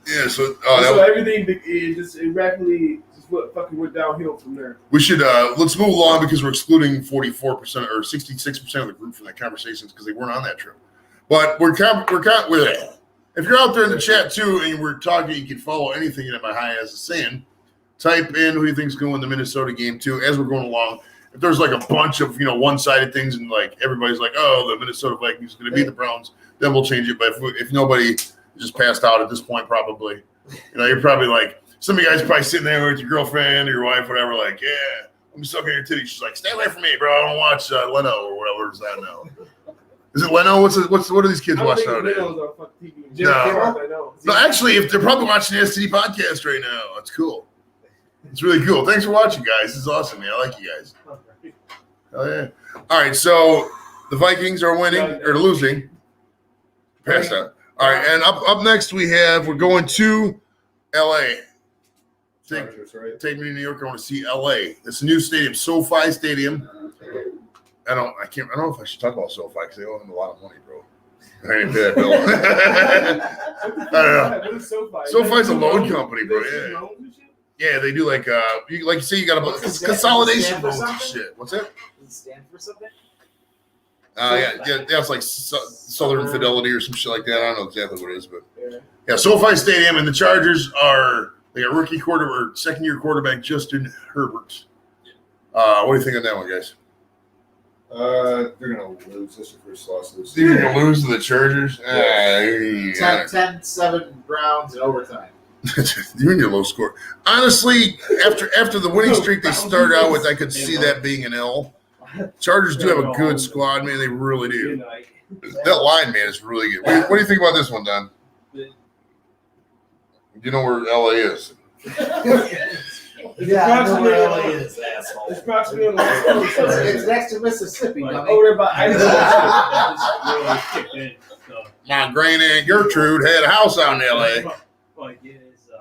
Yeah, so everything it rapidly went downhill from there. we should let's move along because we're excluding 44% or 66% of the group from that conversations because they weren't on that trip. But we're if you're out there in the chat too and we're talking, you can follow anything that my high ass is saying. Type in who you think's going to win the Minnesota game too as we're going along. If there's like a bunch of one-sided things and like everybody's like, oh, the Minnesota Vikings are going to beat the Browns, then we'll change it. But if nobody just passed out at this point, probably, you're probably like, some of you guys are probably sitting there with your girlfriend or your wife, whatever, like, yeah, let me suck on your titties. She's like, stay away from me, bro. I don't watch Leno or whatever is that now. Is it Leno? What are these kids watching nowadays? No, actually, if they're probably watching the STD podcast right now, that's cool. It's really cool. Thanks for watching, guys. This is awesome, man. I like you guys. Oh yeah. All right, so the Vikings are winning or losing. Passed out. All right, and up next we're going to LA. Take me to New York. I want to see LA. It's a new stadium, SoFi Stadium. I don't know if I should talk about SoFi because they owe them a lot of money, bro. I didn't pay that bill. I don't know. SoFi's a loan company, bro. Yeah. Yeah, they do like you say you got a consolidation loans and shit. What's that? Does it stand for something? Yeah, it's like Southern Fidelity or some shit like that. I don't know exactly what it is, but yeah, SoFi Stadium and the Chargers they got second-year quarterback Justin Herbert. What do you think on that one, guys? They're gonna lose. That's your first loss. Think you're gonna lose to the Chargers? 10-7 Browns in overtime. You and your low score. Honestly, after the winning streak they started out with, I could see that being an L. Chargers do have a good squad, man. They really do. That line, man, is really good. What do you think about this one, Don? You know where LA is? Yeah, I know where LA is, asshole. It's approximately on the West Coast. It's next to Mississippi, dummy. Over there by Idaho. My grand aunt Gertrude had a house out in LA.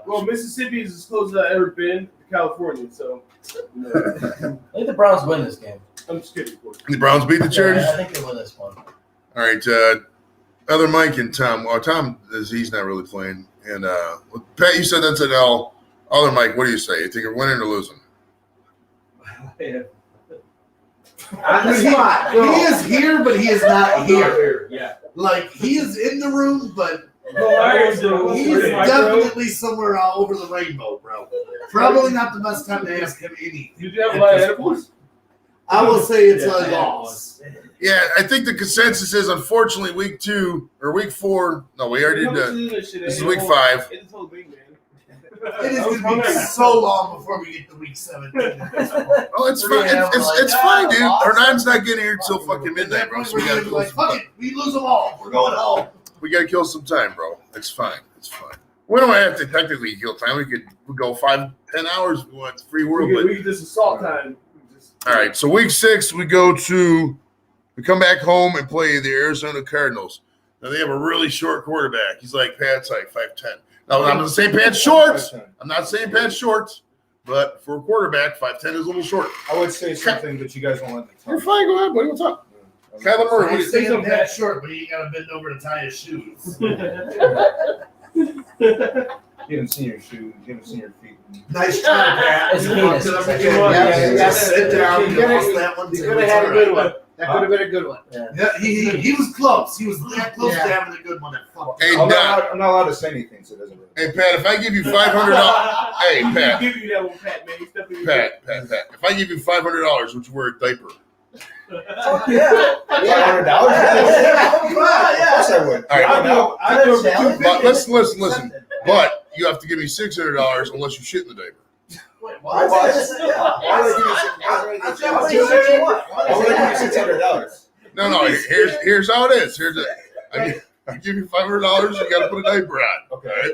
Well, Mississippi is as close as I've ever been to California, so. I think the Browns win this game. I'm just kidding. Of course. The Browns beat the Chargers. Yeah, I think they win this one. All right, other Mike and Tom. Well, Tom he's not really playing, and Pat, you said that's an L. Other Mike, what do you say? You think you're winning or losing? On the spot. He is here, but he is not here. Yeah. Like, he is in the room, but He's he's definitely somewhere all over the rainbow, bro. Probably not the best time to ask him anything. Did you have a lot of edibles? I will say it's a loss. Yeah, I think the consensus is, unfortunately, week 2 or week 4. No, we already did that. This is week 5. It's a whole big man. It is going to be so long before we get to week 17. Oh, it's fine. It's fine, dude. Hernan's not getting here till fucking midnight, bro. So we gotta kill some fuck time. it, we lose them all. We're going home. We gotta kill some time, bro. It's fine. It's fine. We don't have to technically kill time. We could go 5-10 hours if we want. It's free world. We get this assault time. All right. So week 6, we come back home and play the Arizona Cardinals. Now they have a really short quarterback. He's like Pat's height, 5'10". Now I'm not saying Pat's short. I'm not saying Pat's short, but for a quarterback, 5'10" is a little short. I would say something that you guys won't let me talk. You're fine. Go ahead, buddy. What's up? Kyler Murray. What do you He's think? saying that short, but you got to bend over to tie his shoes. You haven't seen your shoes. You haven't seen your feet. Nice try, Pat. His penis. Yes, sit down. You lost that one. could have had a good one. That could have been a good one. Yeah, he was close. He was that close to having a good one. That fuck. Hey, I'm Doc. not allowed to say anything, so it doesn't really. Hey, Pat. If I give you $500, hey, Pat. Give you that one, Pat, man. Pat. If I give you $500, would you wear a diaper? Fuck yeah. $500? Yes, I would. All right. I do it for But listen. But you have to give me $600 unless you shit in the diaper. Why would I give you $600? No. Here's how it is. I give you $500. You got to put a diaper on. Okay.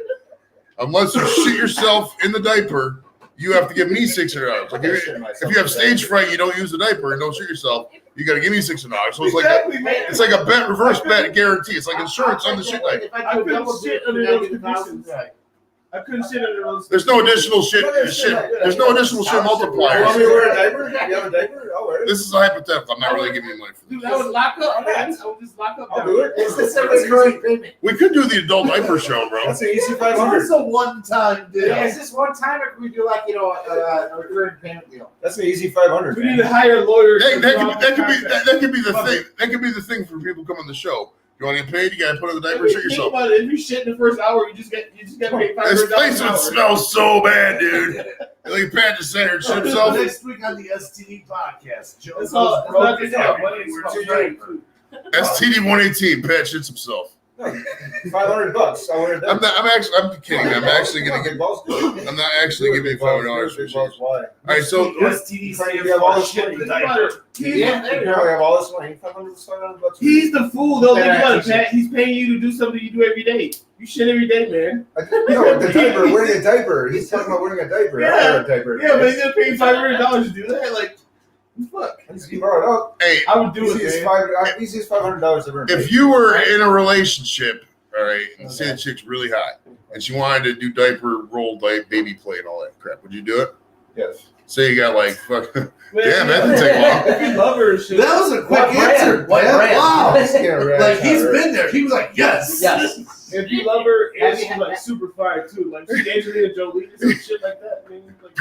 Unless you shit yourself in the diaper, you have to give me $600. Like if you have stage fright, you don't use the diaper and don't shit yourself. You got to give me $600. So it's like a bet, reverse bet guarantee. It's like insurance on the shit diaper. I couldn't shit under those conditions. I couldn't shit under those. There's no additional shit. There's no additional shit multiplier. You want me to wear a diaper? You have a diaper? I'll wear it. This is a hypothetical. I'm not really giving you money for Dude, this. I would lock up. I would just lock up. I'll do it. It's the recurring payment. We could do the adult diaper show, bro. That's an easy It's 500. a one-time deal. Yeah, is this one time or can we do like a recurring payment deal? That's an easy 500. We need to hire lawyers. That could be the thing. That could be the thing for people coming to the show. You want to get paid? You got to put on the diaper and shit yourself. If you shit in the first hour, you just get paid $500. This place would smell so bad, dude. Like Pat just sat here and shit himself. Next week on the STD podcast, Joe It's all goes not broke just down. that, but it's We're all too right. late. STD 118. Pat shits himself. $500. I'll wear it. I'm kidding. I'm actually gonna give. I'm not actually giving you $500 for shit. Why? All right, so STD stands You have all for this shit money. in the diaper. You probably have all this money. $500. He's the fool. Don't think about it, Actually- Pat. He's paying you to do something you do every day. You shit every day, man. No, the diaper. Wearing a diaper. He's talking about wearing a diaper. I wear a diaper. Yeah, but he's gonna pay you $500 to do that. Like, fuck. He brought it up. hey, I would do it, man. Easiest $500 ever. if you were in a relationship, all right, and say the chick's really hot, and she wanted to do diaper, roll, baby play, and all that crap, would you do it? Yes. Say you got like fuck. Man, Damn, that didn't take long. If you love her and shit. That was a quick What brand? answer. What Pat. brand? Wow. Yeah, Like, he's been there. He was like, yes. Yes. If you love her, and she's like super fire too. Like she's Angelina Jolie and some shit like that, man. Like,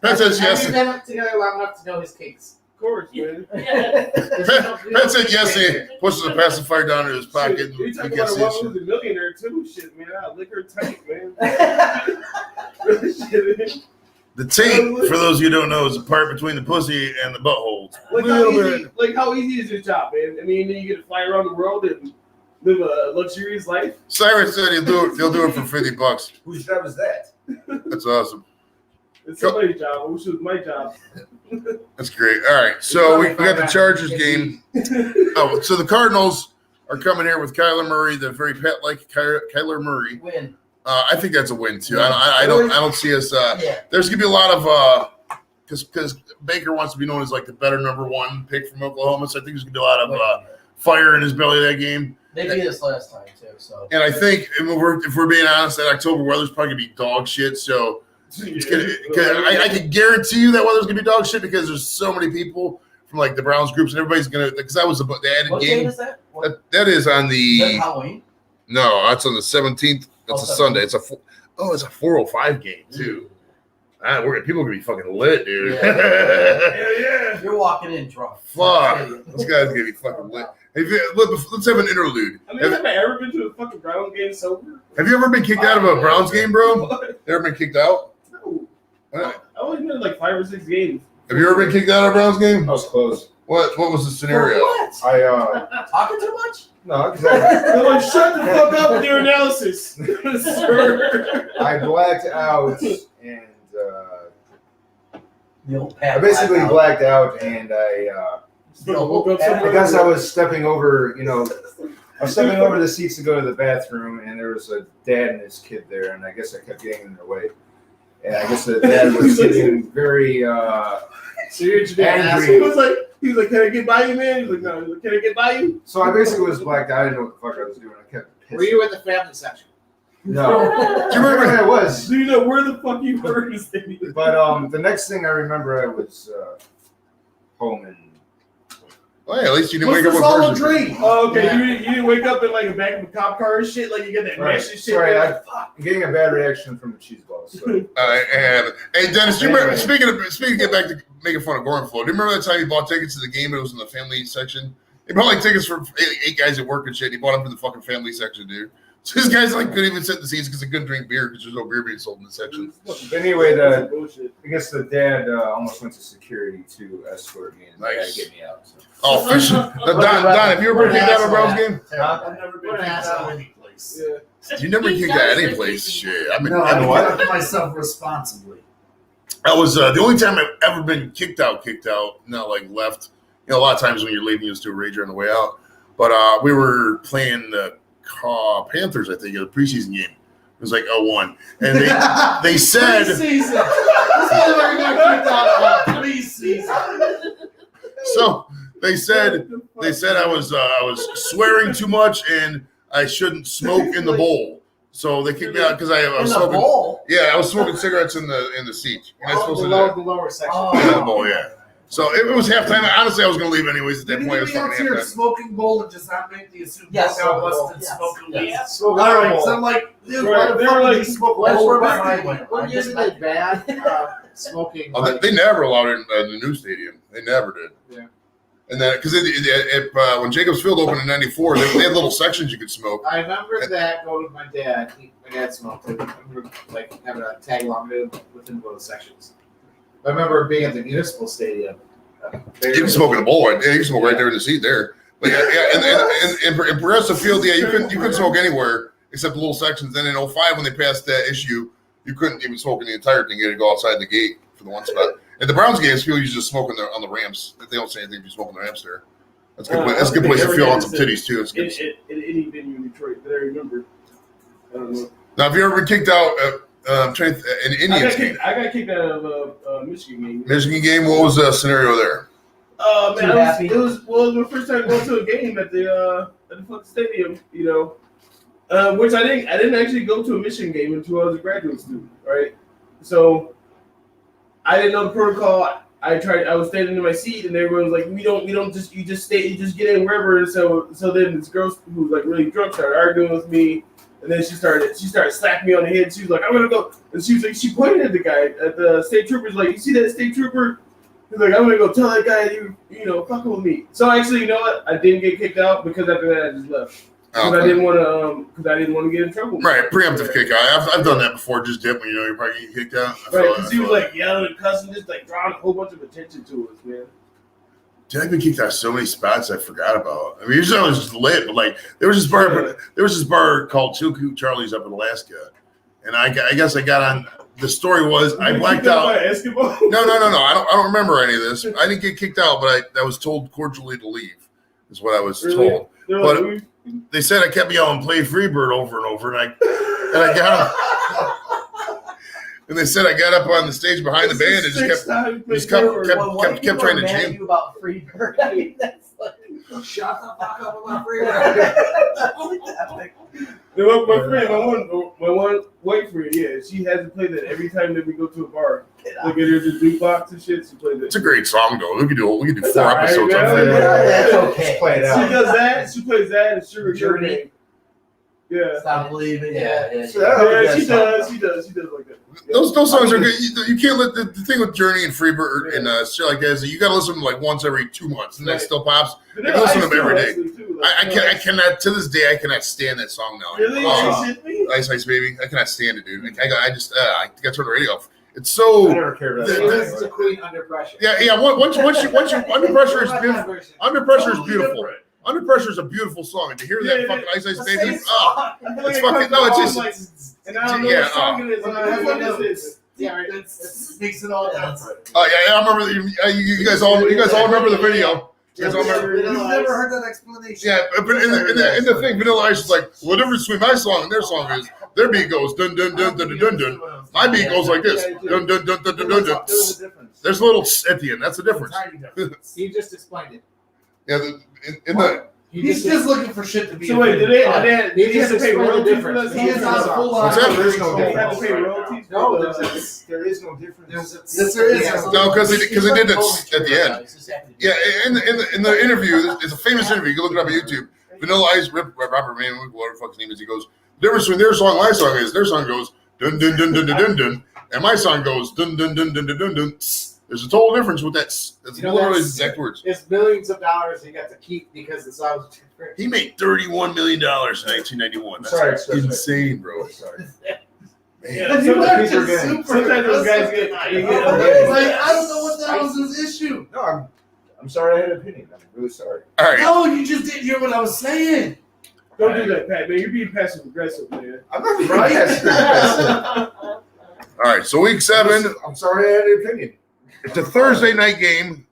Pat says yes. Have you been together long enough to know his kinks? of course, man. Pat said yes. And he pushes the pacifier down in his pocket. Shit, And you we talking can about a see woman shit. who's a millionaire too? Shit, man. I lick her tight, man. Shit, man. The tape, for those of you who don't know, is the part between the pussy and the butthole. Like Little how easy is your job, man? I mean, you get to fly around the world and live a luxurious life. Cyrus said he'll do it for $50. Whose job is that? That's awesome. It's somebody's job. I wish it was my job. That's great. All right, so we got the Chargers game. Oh, so the Cardinals are coming here with Kyler Murray, the very pet-like Kyler Murray. Win. I think that's a win too. I don't see us. Yeah. There's gonna be a lot of because Baker wants to be known as like the better number one pick from Oklahoma. So I think there's gonna be a lot of fire in his belly that game. They beat us last time too. So. And I think if we're being honest, that October weather's probably gonna be dog shit. So I can guarantee you that weather's gonna be dog shit because there's so many people from like the Browns groups and everybody's gonna because that was the added What game. game is that? That is on Is that the Halloween? no, that's on the 17th. That's a 17th. Sunday. It's a 4:05 game too. People are gonna be fucking lit, dude. Yeah. You're walking in drunk. Fuck, this guy's gonna be fucking lit. Let's have an interlude. I mean, have I ever been to a fucking Browns game sober? Have you ever been kicked out of a Browns game, bro? Ever been kicked out? No. What? I only been to like 5 or 6 games. Have you ever been kicked out of a Browns game? I was close. What was the scenario? What? I Talking too much? no, 'cause They're like, shut the fuck up with your analysis, sir. I blacked out and The old I Pat basically blackout. blacked out and I Woke up somewhere. I guess I was stepping over, I was stepping over the seats to go to the bathroom, and there was a dad and his kid there, and I guess I kept getting in their way. And I guess the dad was getting very So you're just being an angry. He was like, can I get by you, man? He's like, no. He's like, can I get by you? So I basically was blacked out. I didn't know what the fuck I was doing. I kept pissing. Were you in the family section? No. Do you remember where I was? Do you know where the fuck you were in the stadium? But the next thing I remember, I was home and Oh, yeah, at least you didn't What's wake up this with all a person. dream? Oh, okay. Yeah. You didn't wake up in like the back of a cop car and shit? Like you get that Right. mesh and shit? Sorry, You're I- like, fuck. I'm getting a bad reaction from the cheese balls. So. And hey, Dennis, do you remember? Anyway. Speaking, get back to making fun of Gorenflo. Do you remember that time he bought tickets to the game? And it was in the family section. He bought like tickets for 8 guys at work and shit. He bought them for the fucking family section, dude. So these guys like couldn't even sit in the seats because they couldn't drink beer because there's no beer being sold in the section. But anyway, Bullshit. I guess the dad almost went to security to escort me and Nice. get me out. So. Oh, fish. Don, have you ever been kicked out of a Browns game? I've never been What an kicked out asshole. of any place. Yeah. You never been kicked out of any place. Shit. I mean, No, I what? conduct myself responsibly. That was the only time I've ever been kicked out, not like left. A lot of times when you're leaving, you just do a rager on the way out. But we were playing the Panthers, I think, in a preseason game. It was like 0-1. And they said, Preseason. This is where you're kicked out of preseason. so they said I was swearing too much and I shouldn't smoke in the bowl. So they kicked me out because I In was the smoking. bowl? Yeah, I was smoking cigarettes in the seat. You're not supposed to do that. The lower section. Oh. Yeah, the bowl, yeah. So it was halftime. Honestly, I was going to leave anyways at that Did point. It was anybody else fucking hear halftime. smoking bowl and just not make the assumed Yes. out less than Yes. smoking Yes. weed? All right, so I'm like, dude, why the They fuck were did like- you smoke What bowl? what year did they ban smoking? Oh, they never allowed it in the new stadium. They never did. Yeah. And then, because when Jacobs Field opened in '94, they had little sections you could smoke. I remember that going with my dad. My dad smoked it. I remember like having a tag along with him to go to sections. I remember being at the municipal stadium. You can smoke in the bowl. Yeah, you can smoke right there in the seat there. But yeah, and in Progressive Field, yeah, you couldn't smoke anywhere except the little sections. Then in '05, when they passed that issue, you couldn't even smoke in the entire thing. You had to go outside the gate for the one spot. At the Browns games, people usually just smoke on the ramps. They don't say anything if you smoke on the ramps there. That's a good place. That's a good place to feel on some titties too. It's good. In any venue in Detroit that I remember. I don't know. Now, have you ever been kicked out an Indians game? I got kicked out of a Michigan game. Michigan game? What was the scenario there? Man, Too happy? it was my first time going to a game at the fucking stadium, which I didn't actually go to a Michigan game until I was a graduate student, right? So I didn't know the protocol. I was standing in my seat and everyone was like, you just get in wherever. And so then this girl who was like really drunk started arguing with me, and then she started slapping me on the head. She was like, I'm gonna go, and she was like, she pointed at the guy, at the state troopers, like, you see that state trooper? He's like, I'm gonna go tell that guy you know fucking with me. So actually, you know what? I didn't get kicked out because after that I just left because I didn't want to get in trouble. Right, preemptive kick out. I've done that before. Just dip when you know you're probably getting kicked out. Right, because he was like yelling and cussing, just like drawing a whole bunch of attention to us, man. Dude, I've been kicked out of so many spots I forgot about. I mean, usually I was just lit, but like there was this bar called Two Coot Charlie's up in Alaska, and I guess I got on. The story was I blacked out. No. I don't remember any of this. I didn't get kicked out, but I was told cordially to leave. Is what I was told. But they said I kept me yelling "Play Freebird" over and over, and I got up. And they said I got up on the stage behind the band and just kept trying to jam. You about Freebird. I mean, that's like Shut the fuck up about Freebird. My one white friend, yeah, she has to play that every time that we go to a bar. Like there's a jukebox and shit. She plays it. It's a great song though. We could do 4 right, episodes on man. Freebird. That's okay. Play it out. She does that. She plays that and Sugar Journey. Journey. Yeah. Stop believing. Yeah. So that- Yeah, she does like that. Those songs are good. You can't let the thing with Journey and Freebird and shit like that is that you got to listen to them like once every 2 months, and that still pops. But I listen to them every day. too, I cannot to this day. I cannot stand that song now. Really? Oh, You shit me? Ice Ice Baby. I cannot stand it, dude. I just I got to turn the radio off. It's so. I never cared about The- She that. listens to Queen under pressure. Yeah. Once you Under Pressure is beautiful. Under Pressure is Totally beautiful. different. Under Pressure is a beautiful song, and to hear that Yeah, fucking Ice Ice the Baby, same oh, I feel it's it fucking comes no, it's off just. like, and I don't know yeah, what song it is. What is this? Yeah, right. That makes it all different. Oh yeah, I remember. You guys all remember the video. You guys all remember. You've never heard that explanation. Yeah, but in the thing, Vanilla Ice is like, well, the difference between my song and their song is their beat goes dun dun dun dun dun dun dun. My beat goes like this, dun dun dun dun dun dun dun. There's a difference. There's a little at the end. That's the difference. Tiny difference. You just explained it. Yeah, in the He's just looking for shit to be. So wait, did they have He to just pay explained the royalties for difference. that? He is not a full on. What's that? There is no They have to difference. pay royalties. No, for There is no difference. Yes, there is. no, because they did it at the end. Yeah, in the interview, it's a famous interview. You can look it up on YouTube. Vanilla Ice, Robert Man, whatever the fuck his name is, he goes, the difference between their song and my song is their song goes dun dun dun dun dun dun dun, and my song goes dun dun dun dun dun dun dun. There's a total difference with that. That's literally his exact words. It's millions of dollars he got to keep because the song was different. He made $31 million in 1991. That's Sorry, it's just- insane, bro. Sorry. Yeah, But you sometimes are people are just getting- super. sometimes those guys get- Like, they get- I don't know what the hell is his issue. No, I'm sorry I had an opinion. I'm really sorry. All right. No, you just didn't hear what I was saying. Don't do that, Pat. Man, you're being passive aggressive, man. I'm not being Right? passive. All right. So week 7, I'm sorry I had an opinion. it's a Thursday night game.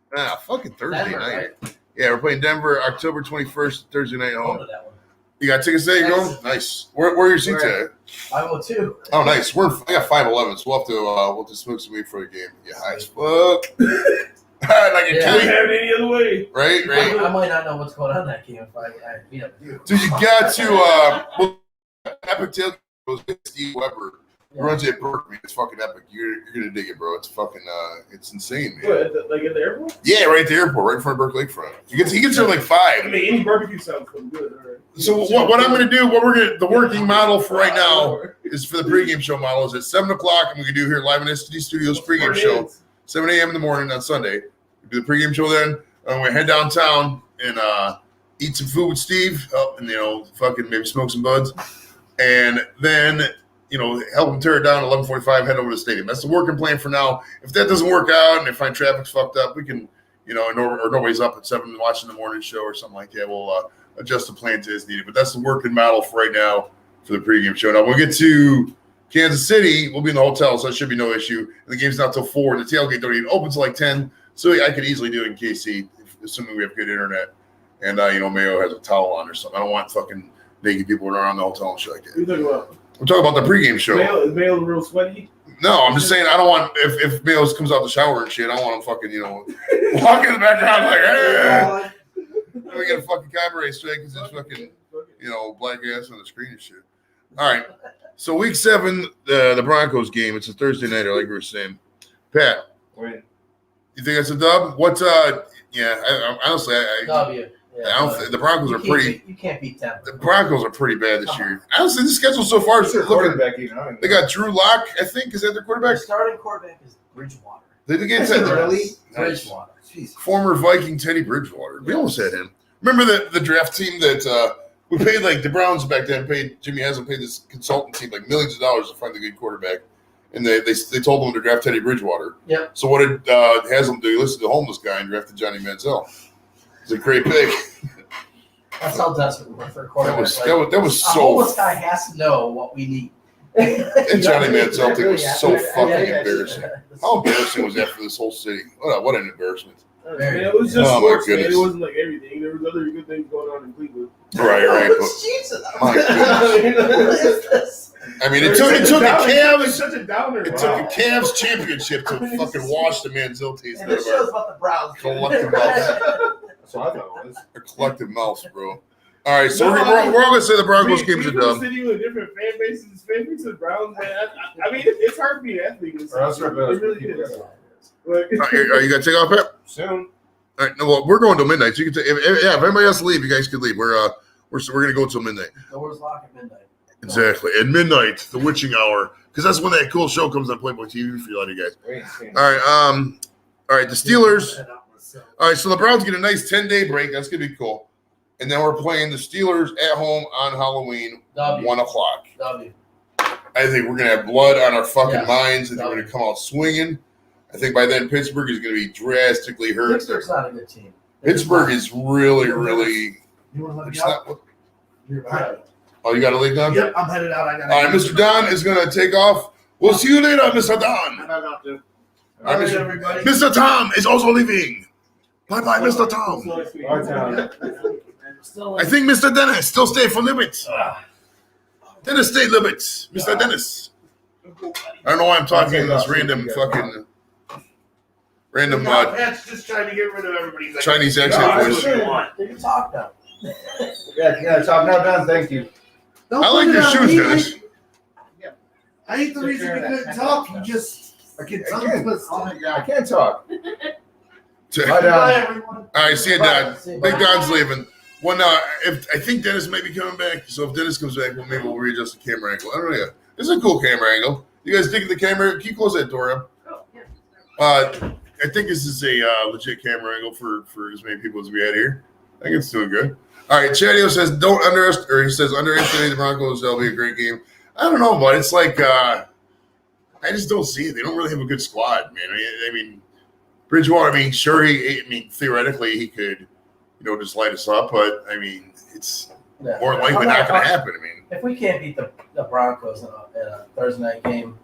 Fucking Thursday Denver, night. Yeah, we're playing Denver October 21st, Thursday night Going home. to that one. You got tickets there? You going? Nice. Where are your seats at? I will too. Oh, nice. I got 511, so we'll have to smoke some weed for the game. Yeah, high as fuck. Like a Yeah. Can't kid, have it any other way. right? I might not know what's going on in that game if I beat up you. So you got to Epic Tail goes with Steve Weber. He runs it at Berkeley. It's fucking epic. You're gonna dig it, bro. It's fucking it's insane, man. What, at the airport? Yeah, right at the airport, right in front of Berkeley Lakefront. He gets there like I 5. mean, any barbecue sounds pretty good. All right. So what I'm gonna do, the working model for right now is for the pregame show model is at 7 o'clock, and we can do here live in STD Studios pregame show, 7 a.m. in the morning on Sunday. We do the pregame show then, and we head downtown and eat some food with Steve, and fucking maybe smoke some buds, and then help him tear it down at 11:45, head over to the stadium. That's the working plan for now. If that doesn't work out and if find traffic's fucked up, we can, or nobody's up at 7 watching the morning show or something like that, we'll adjust the plan to as needed. But that's the working model for right now for the pregame show. Now, when we get to Kansas City, we'll be in the hotel, so that should be no issue. And the game's not till 4, and the tailgate don't even open till like 10, so I could easily do it in KC, assuming we have good internet. And, Mayo has a towel on or something. I don't want fucking naked people around the hotel and shit like What that. are you talking about? I'm talking about the pregame show. Is Mayo real sweaty? No, I'm just saying I don't want if Mayo comes out the shower and shit, I don't want him fucking walk in the background like, hey, we get a fucking cabaret straight because it's fucking black ass on the screen and shit. All right, so week 7, the Broncos game. It's a Thursday nighter, like we were saying. Pat, Wait. you think that's a dub? What? Honestly, W. I don't think the Broncos are pretty. You can't beat them. The Broncos are pretty bad this year. Honestly, the schedule so far is Who's their looking. quarterback even? I don't even They know. got Drew Lock, I think. Is that their Their quarterback? starting quarterback is Bridgewater. They did get Is it really? Bridgewater. Jeez. former Viking Teddy Bridgewater. We almost had him. Remember the draft team that we paid, like the Browns back then paid Jimmy Haslam paid this consultant team like millions of dollars to find a good quarterback, and they told him to draft Teddy Bridgewater. Yep. So what did Haslam do? He listened to the homeless guy and drafted Johnny Manziel. It's a great pick. That's how desperate we were for a quarterback. That was A so. homeless guy has to know what we need. And Johnny Manziel thing was so fucking embarrassing. How Oh, embarrassing was that for this whole city? What an embarrassment. Man, it was just Oh, my sports, man. It goodness. wasn't like everything. There was other good things going on in Cleveland. Right. But, Jesus. my goodness. What is this? I mean, it took a It's Cavs. such a downer. It took a Cavs championship to fucking wash the Manziel taste And out it of shows our what the Browns do. collective mouth. That's what I thought it was. A collective mouse, bro. All right, so we're all gonna say the Broncos games are Cleveland done. City with different fan bases, fan base of Browns, man. I mean, it's hard to be an athlete. In this Or else city. we're It really is. Like, Are you gonna take off, Pep? Soon. All right, no, well, we're going till midnight. So you can take. If anybody has to leave, you guys can leave. We're gonna go until midnight. Doors lock at midnight. Exactly at midnight, the witching hour, because that's when that cool show comes on Playboy TV for a lot of you guys. Wait and see. All right, the Steelers. All right, so the Browns get a nice 10-day break. That's gonna be cool. And then we're playing the Steelers at home on Halloween, W. 1 o'clock. W. I think we're gonna have blood on our fucking Yes. minds, and we're gonna come out swinging. I think by then Pittsburgh is gonna be drastically hurt. Pittsburgh's not a good team. Pittsburgh is really. You want to let me It's out? not, You're right. oh, you got to leave, Don? Yep, I'm headed out. I got. All right, Mr. Don is gonna take off. We'll see you later, Mr. Don. I'm out too. All right, Mr. everybody. Mr. Tom is also leaving. Bye bye, Mr. Tom. Bye, Tom. I think Mr. Dennis still stay for limits. Dennis stay limits. Mr. Dennis. I don't know why I'm talking in this random Pat's just trying to get rid of everybody's Chinese accent voice. You can talk now. Yeah, top now done. Thank you. Don't I like put it your on shoes, me. Dennis. I ain't the reason you couldn't talk. You just get tongue twisted. I can't talk. Bye, Bye, Don. everyone. All right, see you, Don. See you. Big Don's leaving. Well, now, if I think Dennis may be coming back, so if Dennis comes back, well, maybe we'll readjust the camera angle. I don't know yet. This is a cool camera angle. You guys dig the camera? Keep close that door up. Oh, yeah. I think this is a legit camera angle for as many people as we had here. I think it's doing good. All right, Chadio says underestimate the Broncos. That'll be a great game. I don't know, but it's like I just don't see it. They don't really have a good squad, man. I mean Bridgewater. I mean, sure, theoretically he could, just light us up, but I mean, it's more likely not going to happen. I mean, If we can't beat the Broncos in a Thursday night game,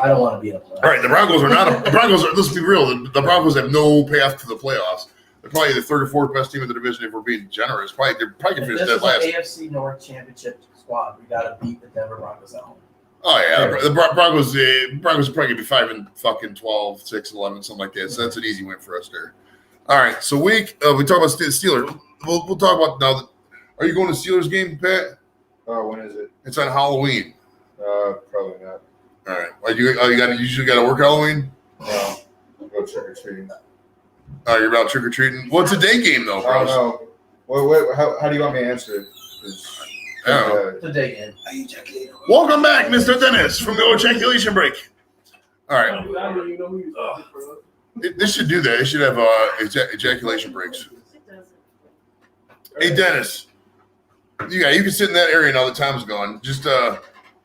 I don't want to beat them. all right, the Broncos are not. The Broncos are. Let's be real. The Broncos have no path to the playoffs. They're probably the third or fourth best team in the division if we're being generous. They're probably If going to this finish is dead an last. AFC North championship squad, we got to beat the Denver Broncos at home. Oh yeah, the Broncos. The Broncos are probably gonna be 5-12, 6-11, something like that. So that's an easy win for us there. All right, so we talk about the Steelers. We'll talk about now. Are you going to Steelers game, Pat? When is it? It's on Halloween. Probably not. All right. You usually got to work Halloween. No. I'll go trick or treating. You're about trick or treating. Well, it's a day game though, I don't bro. know. How do you want me to answer it? 'Cause, I don't know. It's a day game. Welcome back, Mr. Dennis, from the ejaculation break. All right. I don't even know who you're talking for. They should do that. They should have ejaculation breaks. It doesn't. Hey, Dennis. You can sit in that area now that Tom's gone. Just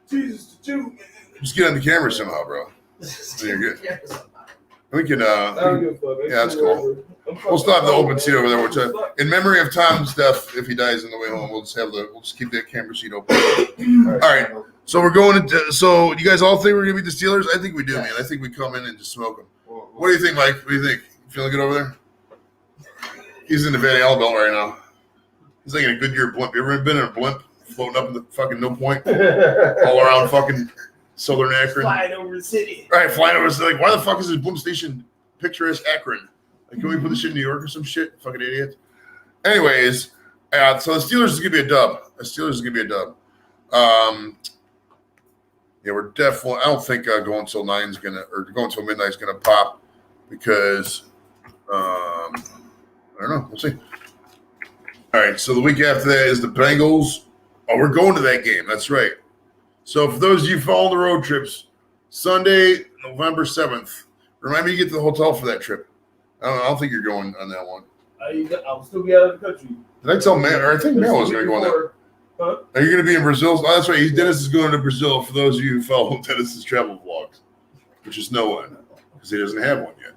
Jesus, Jew. just get on the camera somehow, bro. You're good. We can. I don't give a fuck. Yeah, that's cool. We'll still have the open seat over there. Which, in memory of Tom's death, if he dies on the way home, we'll just keep that camera seat open. All right. So we're going into. So you guys all think we're gonna beat the Steelers? I think we do, man. I think we come in and just smoke them. What do you think, Mike? What do you think? You feeling good over there? He's in the Van Allen belt right now. He's like in a Goodyear blimp. You ever been in a blimp floating up in the fucking no point, all around fucking Southern Akron? Flying over the city. Right, flying over. Like, why the fuck is this blimp station picturesque Akron? Like, can we put this shit in New York or some shit? Fucking idiot. Anyways, so the Steelers is gonna be a dub. Yeah, we're definitely. I don't think going till midnight's gonna pop because I don't know. We'll see. All right, so the week after that is the Bengals. Oh, we're going to that game. That's right. So for those of you following the road trips, Sunday, November 7th. Remind me to get to the hotel for that trip. I don't think you're going on that one. I'll still be out of the country. Did I tell Matt? Or I think Matt was going to go on that. Huh? Are you going to be in Brazil? Oh, that's right. Dennis is going to Brazil for those of you who follow Dennis's travel vlogs, which is no one because he doesn't have one yet.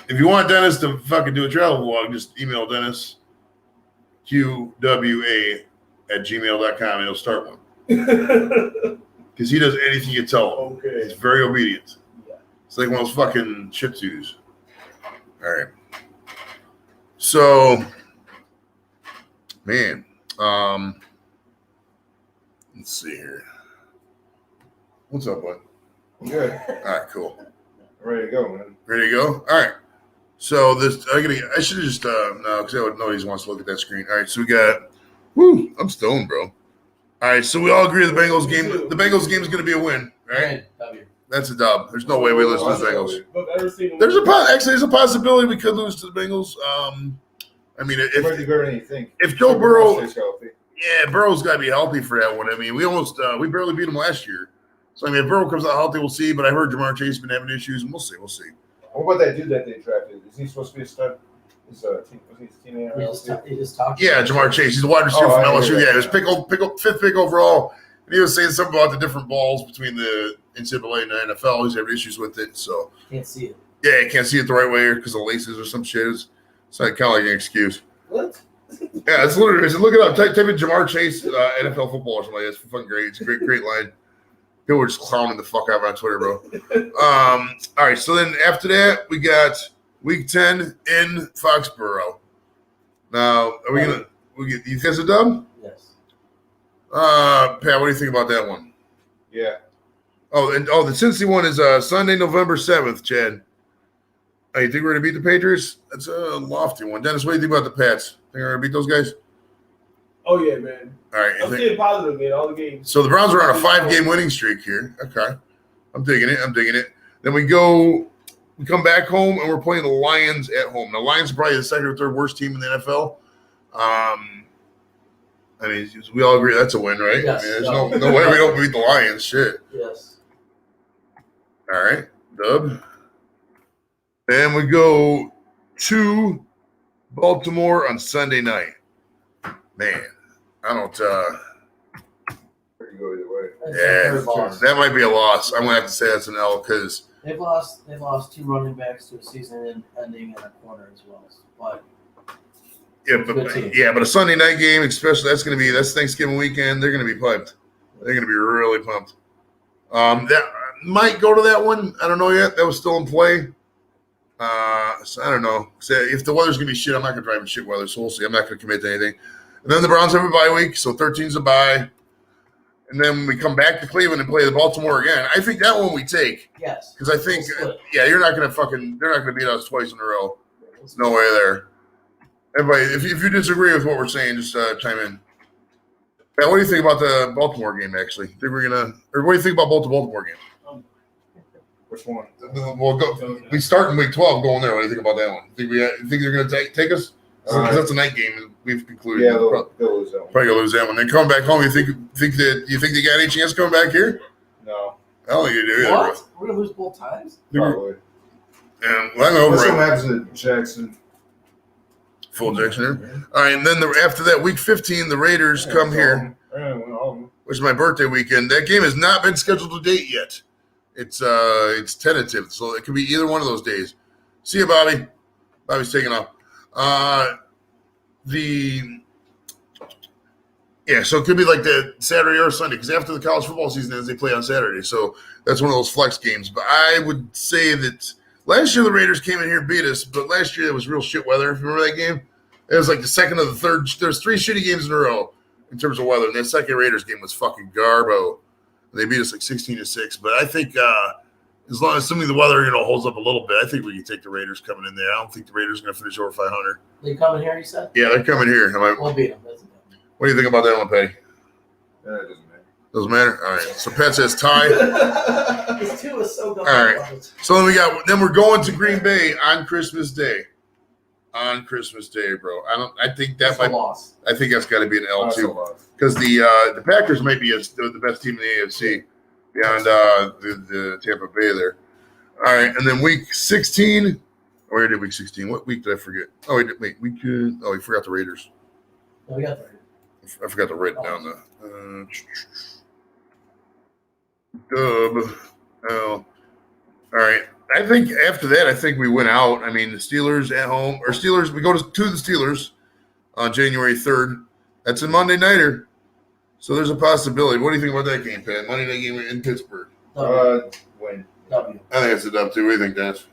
If you want Dennis to fucking do a travel vlog, just email Dennis QWA@gmail.com and he'll start one. Because he does anything you tell him. Okay. He's very obedient. It's like one of those fucking Shih Tzus. All right. So, man, let's see here. What's up, bud? I'm good. All right, cool. I'm ready to go, man. Ready to go? All right. So this, I should have just no, because nobody wants to look at that screen. All right, so we got. I'm stoned, bro. All right, so we all agree the Bengals game. The Bengals game is going to be a win, right? W. That's a dub. There's no way we lose to the Bengals. Look, I've never seen him. There's a possibility we could lose to the Bengals. I mean, Where do you go? Anything? if Joe Burrow, stays healthy. yeah, Burrow's got to be healthy for that one. I mean, we barely beat him last year. So I mean, if Burrow comes out healthy, we'll see. But I heard Jamar Chase has been having issues, and we'll see. What about that dude that they drafted? Is he supposed to be a stud? Was he his teammate? He just talked. Yeah, Jamar Chase. He's a wide receiver Oh, from I LSU. hear Yeah, that, he was yeah. fifth pick overall. And he was saying something about the different balls between the NCAA and the NFL. He's having issues with it. So Can't see it. yeah, you can't see it the right way because of laces or some shit. It's like kind of like an excuse. What? Yeah, it's literally. Look it up. Type in Jamar Chase NFL football or something like that. It's fucking great. It's a great line. People were just clowning the fuck out of it on Twitter, bro. All right, so then after that, we got Week 10 in Foxborough. Now, are we gonna? You guys a dub? Yes. Pat, what do you think about that one? Yeah. The Cincy one is Sunday, November 7th, Chad. Oh, you think we're gonna beat the Patriots? That's a lofty one. Dennis, what do you think about the Pats? Think we're gonna beat those guys? Oh yeah, man. All right. I'm staying positive in all the games. So the Browns are on a 5-game winning streak here. Okay. I'm digging it. Then we come back home and we're playing the Lions at home. The Lions are probably the second or third worst team in the NFL. I mean, we all agree that's a win, right? Yes. I mean, there's no way we don't beat the Lions. Shit. Yes. All right. Dub. And we go to Baltimore on Sunday night. Man, I don't. Where you go either way. That's Yeah, their third loss. that might be a loss. I'm gonna have to say that's an L because They've lost 2 running backs to a season ending in a corner as well. But but a Sunday night game, especially that's Thanksgiving weekend. They're gonna be pumped. They're gonna be really pumped. That might go to that one. I don't know yet. That was still in play. So I don't know. So if the weather's gonna be shit, I'm not gonna drive in shit weather. So we'll see. I'm not gonna commit to anything. And then the Browns have a bye week, so 13's a bye. And then we come back to Cleveland and play the Baltimore again. I think that one we take yes. because I think, Split. they're not gonna beat us twice in a row. There's no way there. Everybody, if you disagree with what we're saying, just chime in. Matt, what do you think about the Baltimore game? Actually, think we're gonna, or what do you think about both the Baltimore game? Which one? We'll go. We start in week 12 going there. What do you think about that one? Think they're gonna take us? Because that's a night game. And we've concluded. Yeah, they'll lose that one. Probably gonna lose that one. Then come back home. You think they got any chance coming back here? No. I don't think you do. Either, What? We're gonna lose both times? Probably. Yeah, well, I know, What's what right? happens at Jackson? Full Jackson there. All right, and then after that, week 15, the Raiders come here, which is my birthday weekend. That game has not been scheduled to date yet. It's tentative, so it could be either one of those days. See you, Bobby. Bobby's taking off. So it could be like the Saturday or Sunday because after the college football season ends, they play on Saturday. So that's one of those flex games. But I would say that last year the Raiders came in here and beat us, but last year it was real shit weather. If you remember that game, it was like the second or the third. There's 3 shitty games in a row in terms of weather, and that second Raiders game was fucking garbo. They beat us like 16-6. But I think as long as assuming the weather holds up a little bit, I think we can take the Raiders coming in there. I don't think the Raiders are going to finish over 500. They coming here, you said? Yeah, they're coming here. We'll beat them. What do you think about that one, Patty? It doesn't matter. Doesn't matter. All right. So Pat says tie. This two is so dumb. All right. So then we're going to Green Bay on Christmas Day. On Christmas Day, bro. I think that That's a loss. I think that's got to be an L That's a too, lot. because the Packers might be the best team in the AFC beyond the Tampa Bay there. All right, and then week 16. Where did week 16? What week did I forget? Oh, wait, we forgot the Raiders. No, we got the I forgot to write down the dub. Oh, all right. I think after that, I think we went out. I mean, the Steelers at home, or Steelers, we go to the Steelers on January 3rd. That's a Monday nighter. So there's a possibility. What do you think about that game, Pat? Monday night game in Pittsburgh. Win. W. I think it's a dub too. What do you think, Dennis?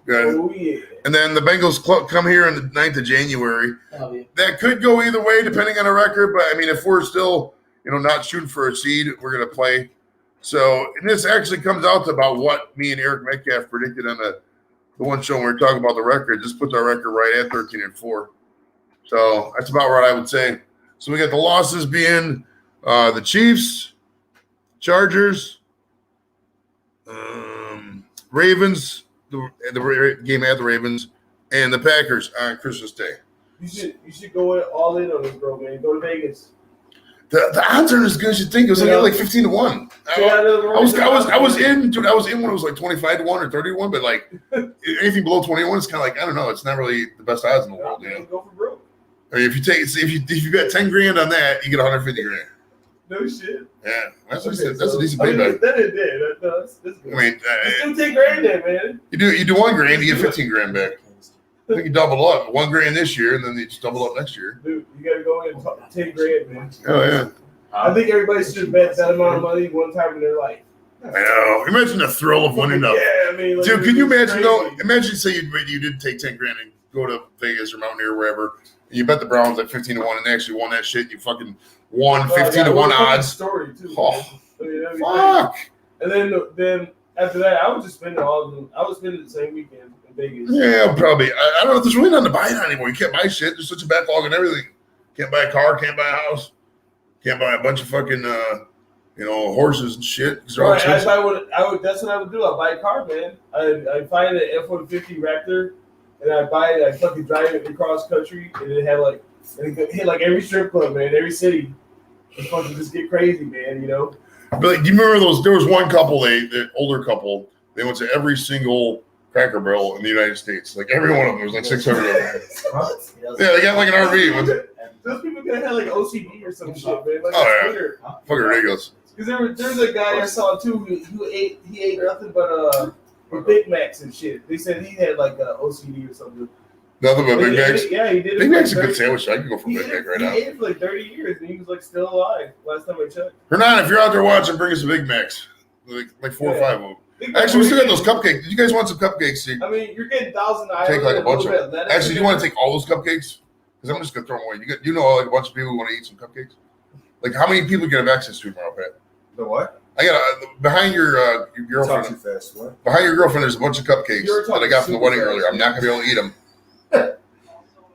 Good. Oh yeah. And then the Bengals come here on the 9th of January. W. That could go either way depending on the record. But, I mean, if we're still, not shooting for a seed, we're going to play. So and this actually comes out to about what me and Eric Metcalf predicted on the one show when we were talking about the record. Just puts our record right at 13-4. So that's about what I would say. So we got the losses being the Chiefs, Chargers, Ravens, the game at the Ravens, and the Packers on Christmas Day. You should go all in on this, bro, man. Go to Vegas. The odds aren't as good as you think. It was only like 15-1. I was in, dude. I was in when it was like 25-1 or 30-1, but like anything below 21 is kind of like, I don't know. It's not really the best odds in the world, Go for broke. I mean, if you bet 10 grand on that, you get 150 grand. No shit. Yeah, that's a decent I mean, payback. that is it. That's good. I mean, It's 10 grand there, man. you do 1 grand, you get 15 grand back. I think you double up 1 grand this year, and then you just double up next year. Dude, you gotta go in and talk 10 grand, man. Oh yeah. I think everybody should bet that amount of money one time in their life. I know. Imagine the thrill of winning up. Yeah, I mean, like, Dude, can you imagine crazy. though? Imagine say you did take 10 grand and go to Vegas or Mountaineer or wherever. And you bet the Browns at 15-1 and they actually won that shit. You fucking won 15-1 odds. Story too. Oh, I mean, that'd be fuck. crazy. And then after that, I would just spend all of them. I would spend it the same weekend in Vegas. Yeah, probably. I don't know. There's really nothing to buy it anymore. You can't buy shit. There's such a backlog and everything. Can't buy a car. Can't buy a house. Can't buy a bunch of fucking, horses and shit. That's what I would do. I buy a car, man. I find an F-150 Raptor, and I buy it. I fucking drive it across country, and it hit like every strip club, man, every city. And fucking just get crazy, man. But like, do you remember those? There was one couple, the older couple. They went to every single Cracker Barrel in the United States. Like every one of them. There was like 600 of them. Yeah, they got like an RV. Those people could have like OCD or some shit, man. Like Oh, yeah. Twitter. Fucking ridiculous. Because there's a guy I saw too who ate nothing but Big Macs and shit. They said he had like OCD or something. Nothing but Big Macs. Yeah, he did. Big Mac's a good sandwich. I can go for He Big Mac right he now. ate it for like 30 years and he was like still alive last time I checked. Hernan, if you're out there watching, bring us some Big Macs. Like 4 or 5 of them. Actually, we still got those cupcakes. Did you guys want some cupcakes? I mean, you're getting $1,000. Take like a bunch of them. Actually, do you want to take all those cupcakes? Because I'm just going to throw them away. You know like a bunch of people who want to eat some cupcakes? Like, how many people can have access to tomorrow, Pat? The what? I got behind your Talk girlfriend. too fast. What? Behind your girlfriend, there's a bunch of cupcakes You're that I got from the talking wedding super earlier. fast. I'm not going to be able to eat them.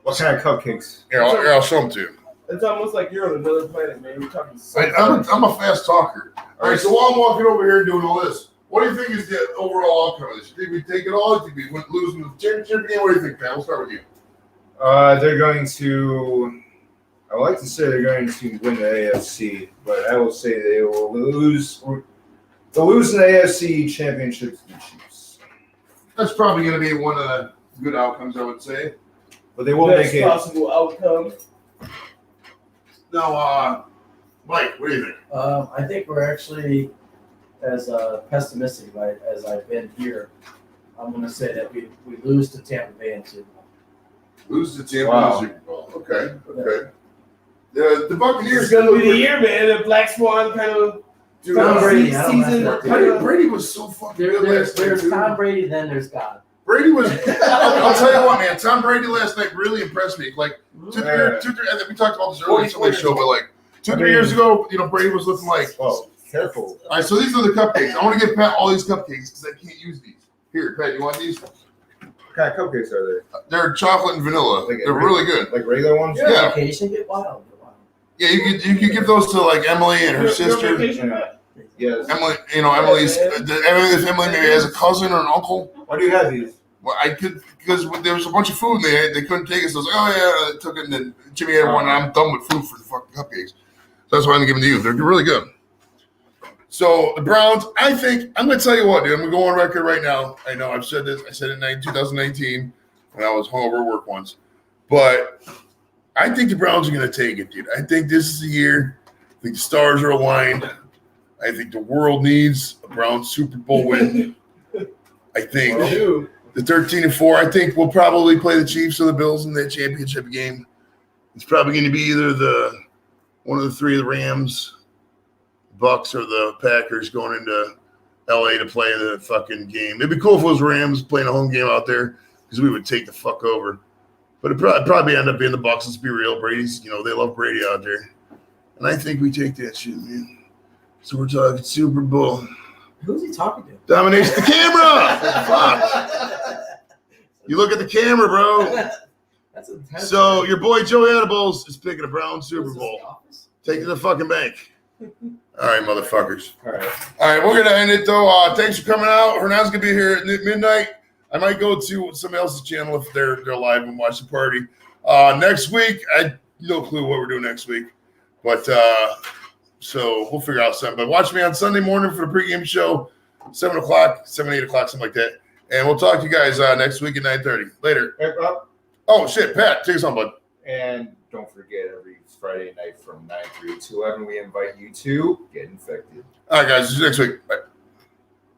What kind of cupcakes? Here, I'll show them to you. It's almost like you're on another planet, man. You're talking so I'm a fast talker. All right, so while I'm walking over here and doing all this, what do you think is the overall outcome of this? You think we take it all? Do you think we lose in the championship game? What do you think, Pat? We'll start with you. They're going to. I would like to say they're going to win the AFC, but I will say they will lose. They'll lose in the AFC championship to the Chiefs. That's probably going to be one of the good outcomes, I would say. But they won't best make it. possible outcome. Now, Mike, what do you think? I think we're actually as pessimistic as I've been here. I'm going to say that we lose to Tampa Bay in Super Bowl. Lose the Tampa Wow. Super Bowl. Okay. The Buccaneers. It's gonna be the year, man. The Black Swan kind of Dude, Tom Brady, I don't season. have to- Brady was so fucking good last night. There's dude. Tom Brady, then there's God. Brady was. I'll tell you what, man. Tom Brady last night really impressed me. Like 2-3 years, and we talked about this earlier in somebody's show, but like 2-3 years ago, Brady was looking like. Oh, careful. All right, so these are the cupcakes. I want to give Pat all these cupcakes because I can't use these. Here, Pat, you want these? What kind of cupcakes are They're chocolate and vanilla. Like They're really good. they? Like regular ones? Yeah. Vacation, get wild. Yeah, you could give those to like Emily and her sister. Yes. Emily, Emily's. If Emily maybe has a cousin or an uncle. Why do you have these? Well, I could because there was a bunch of food and they couldn't take it. So I was like, oh yeah, I took it. And then Jimmy had one, and I'm done with food for the fucking cupcakes. So that's why I'm giving to you. They're really good. So the Browns, I think I'm gonna tell you what, dude. I'm gonna go on record right now. I know I've said this. I said it in 2019 when I was hungover at work once, but I think the Browns are gonna take it, dude. I think this is the year. I think the stars are aligned. I think the world needs a Browns Super Bowl win. I think. Well, The 13-4, I think we'll probably play the Chiefs or the Bills in that championship game. It's probably going to be either one of the three of the Rams, Bucks, or the Packers going into LA to play the fucking game. It'd be cool if it was Rams playing a home game out there because we would take the fuck over. But it'd probably end up being the Bucks. Let's be real. Brady's, they love Brady out there. And I think we take that shit, man. So we're talking Super Bowl. Who's he talking to? Domination the camera. Fuck. You look at the camera, bro. That's intense. So your boy Joey Edibles is picking a Brown Super Was this Bowl. The Office? Take it to the fucking bank. All right, motherfuckers. All right. All right, we're gonna end it though. Thanks for coming out. Hernan's gonna be here at midnight. I might go to somebody else's channel if they're live and watch the party. Next week, I no clue what we're doing next week, but so we'll figure out something. But watch me on Sunday morning for the pregame show, 7 o'clock, 8 o'clock, something like that. And we'll talk to you guys next week at 9:30. Later. Hey, Bob, Oh shit, Pat, take us on, bud. and don't forget every Friday night from 9 3 to 11, we invite you to get infected. All right, guys, see you next week. Bye.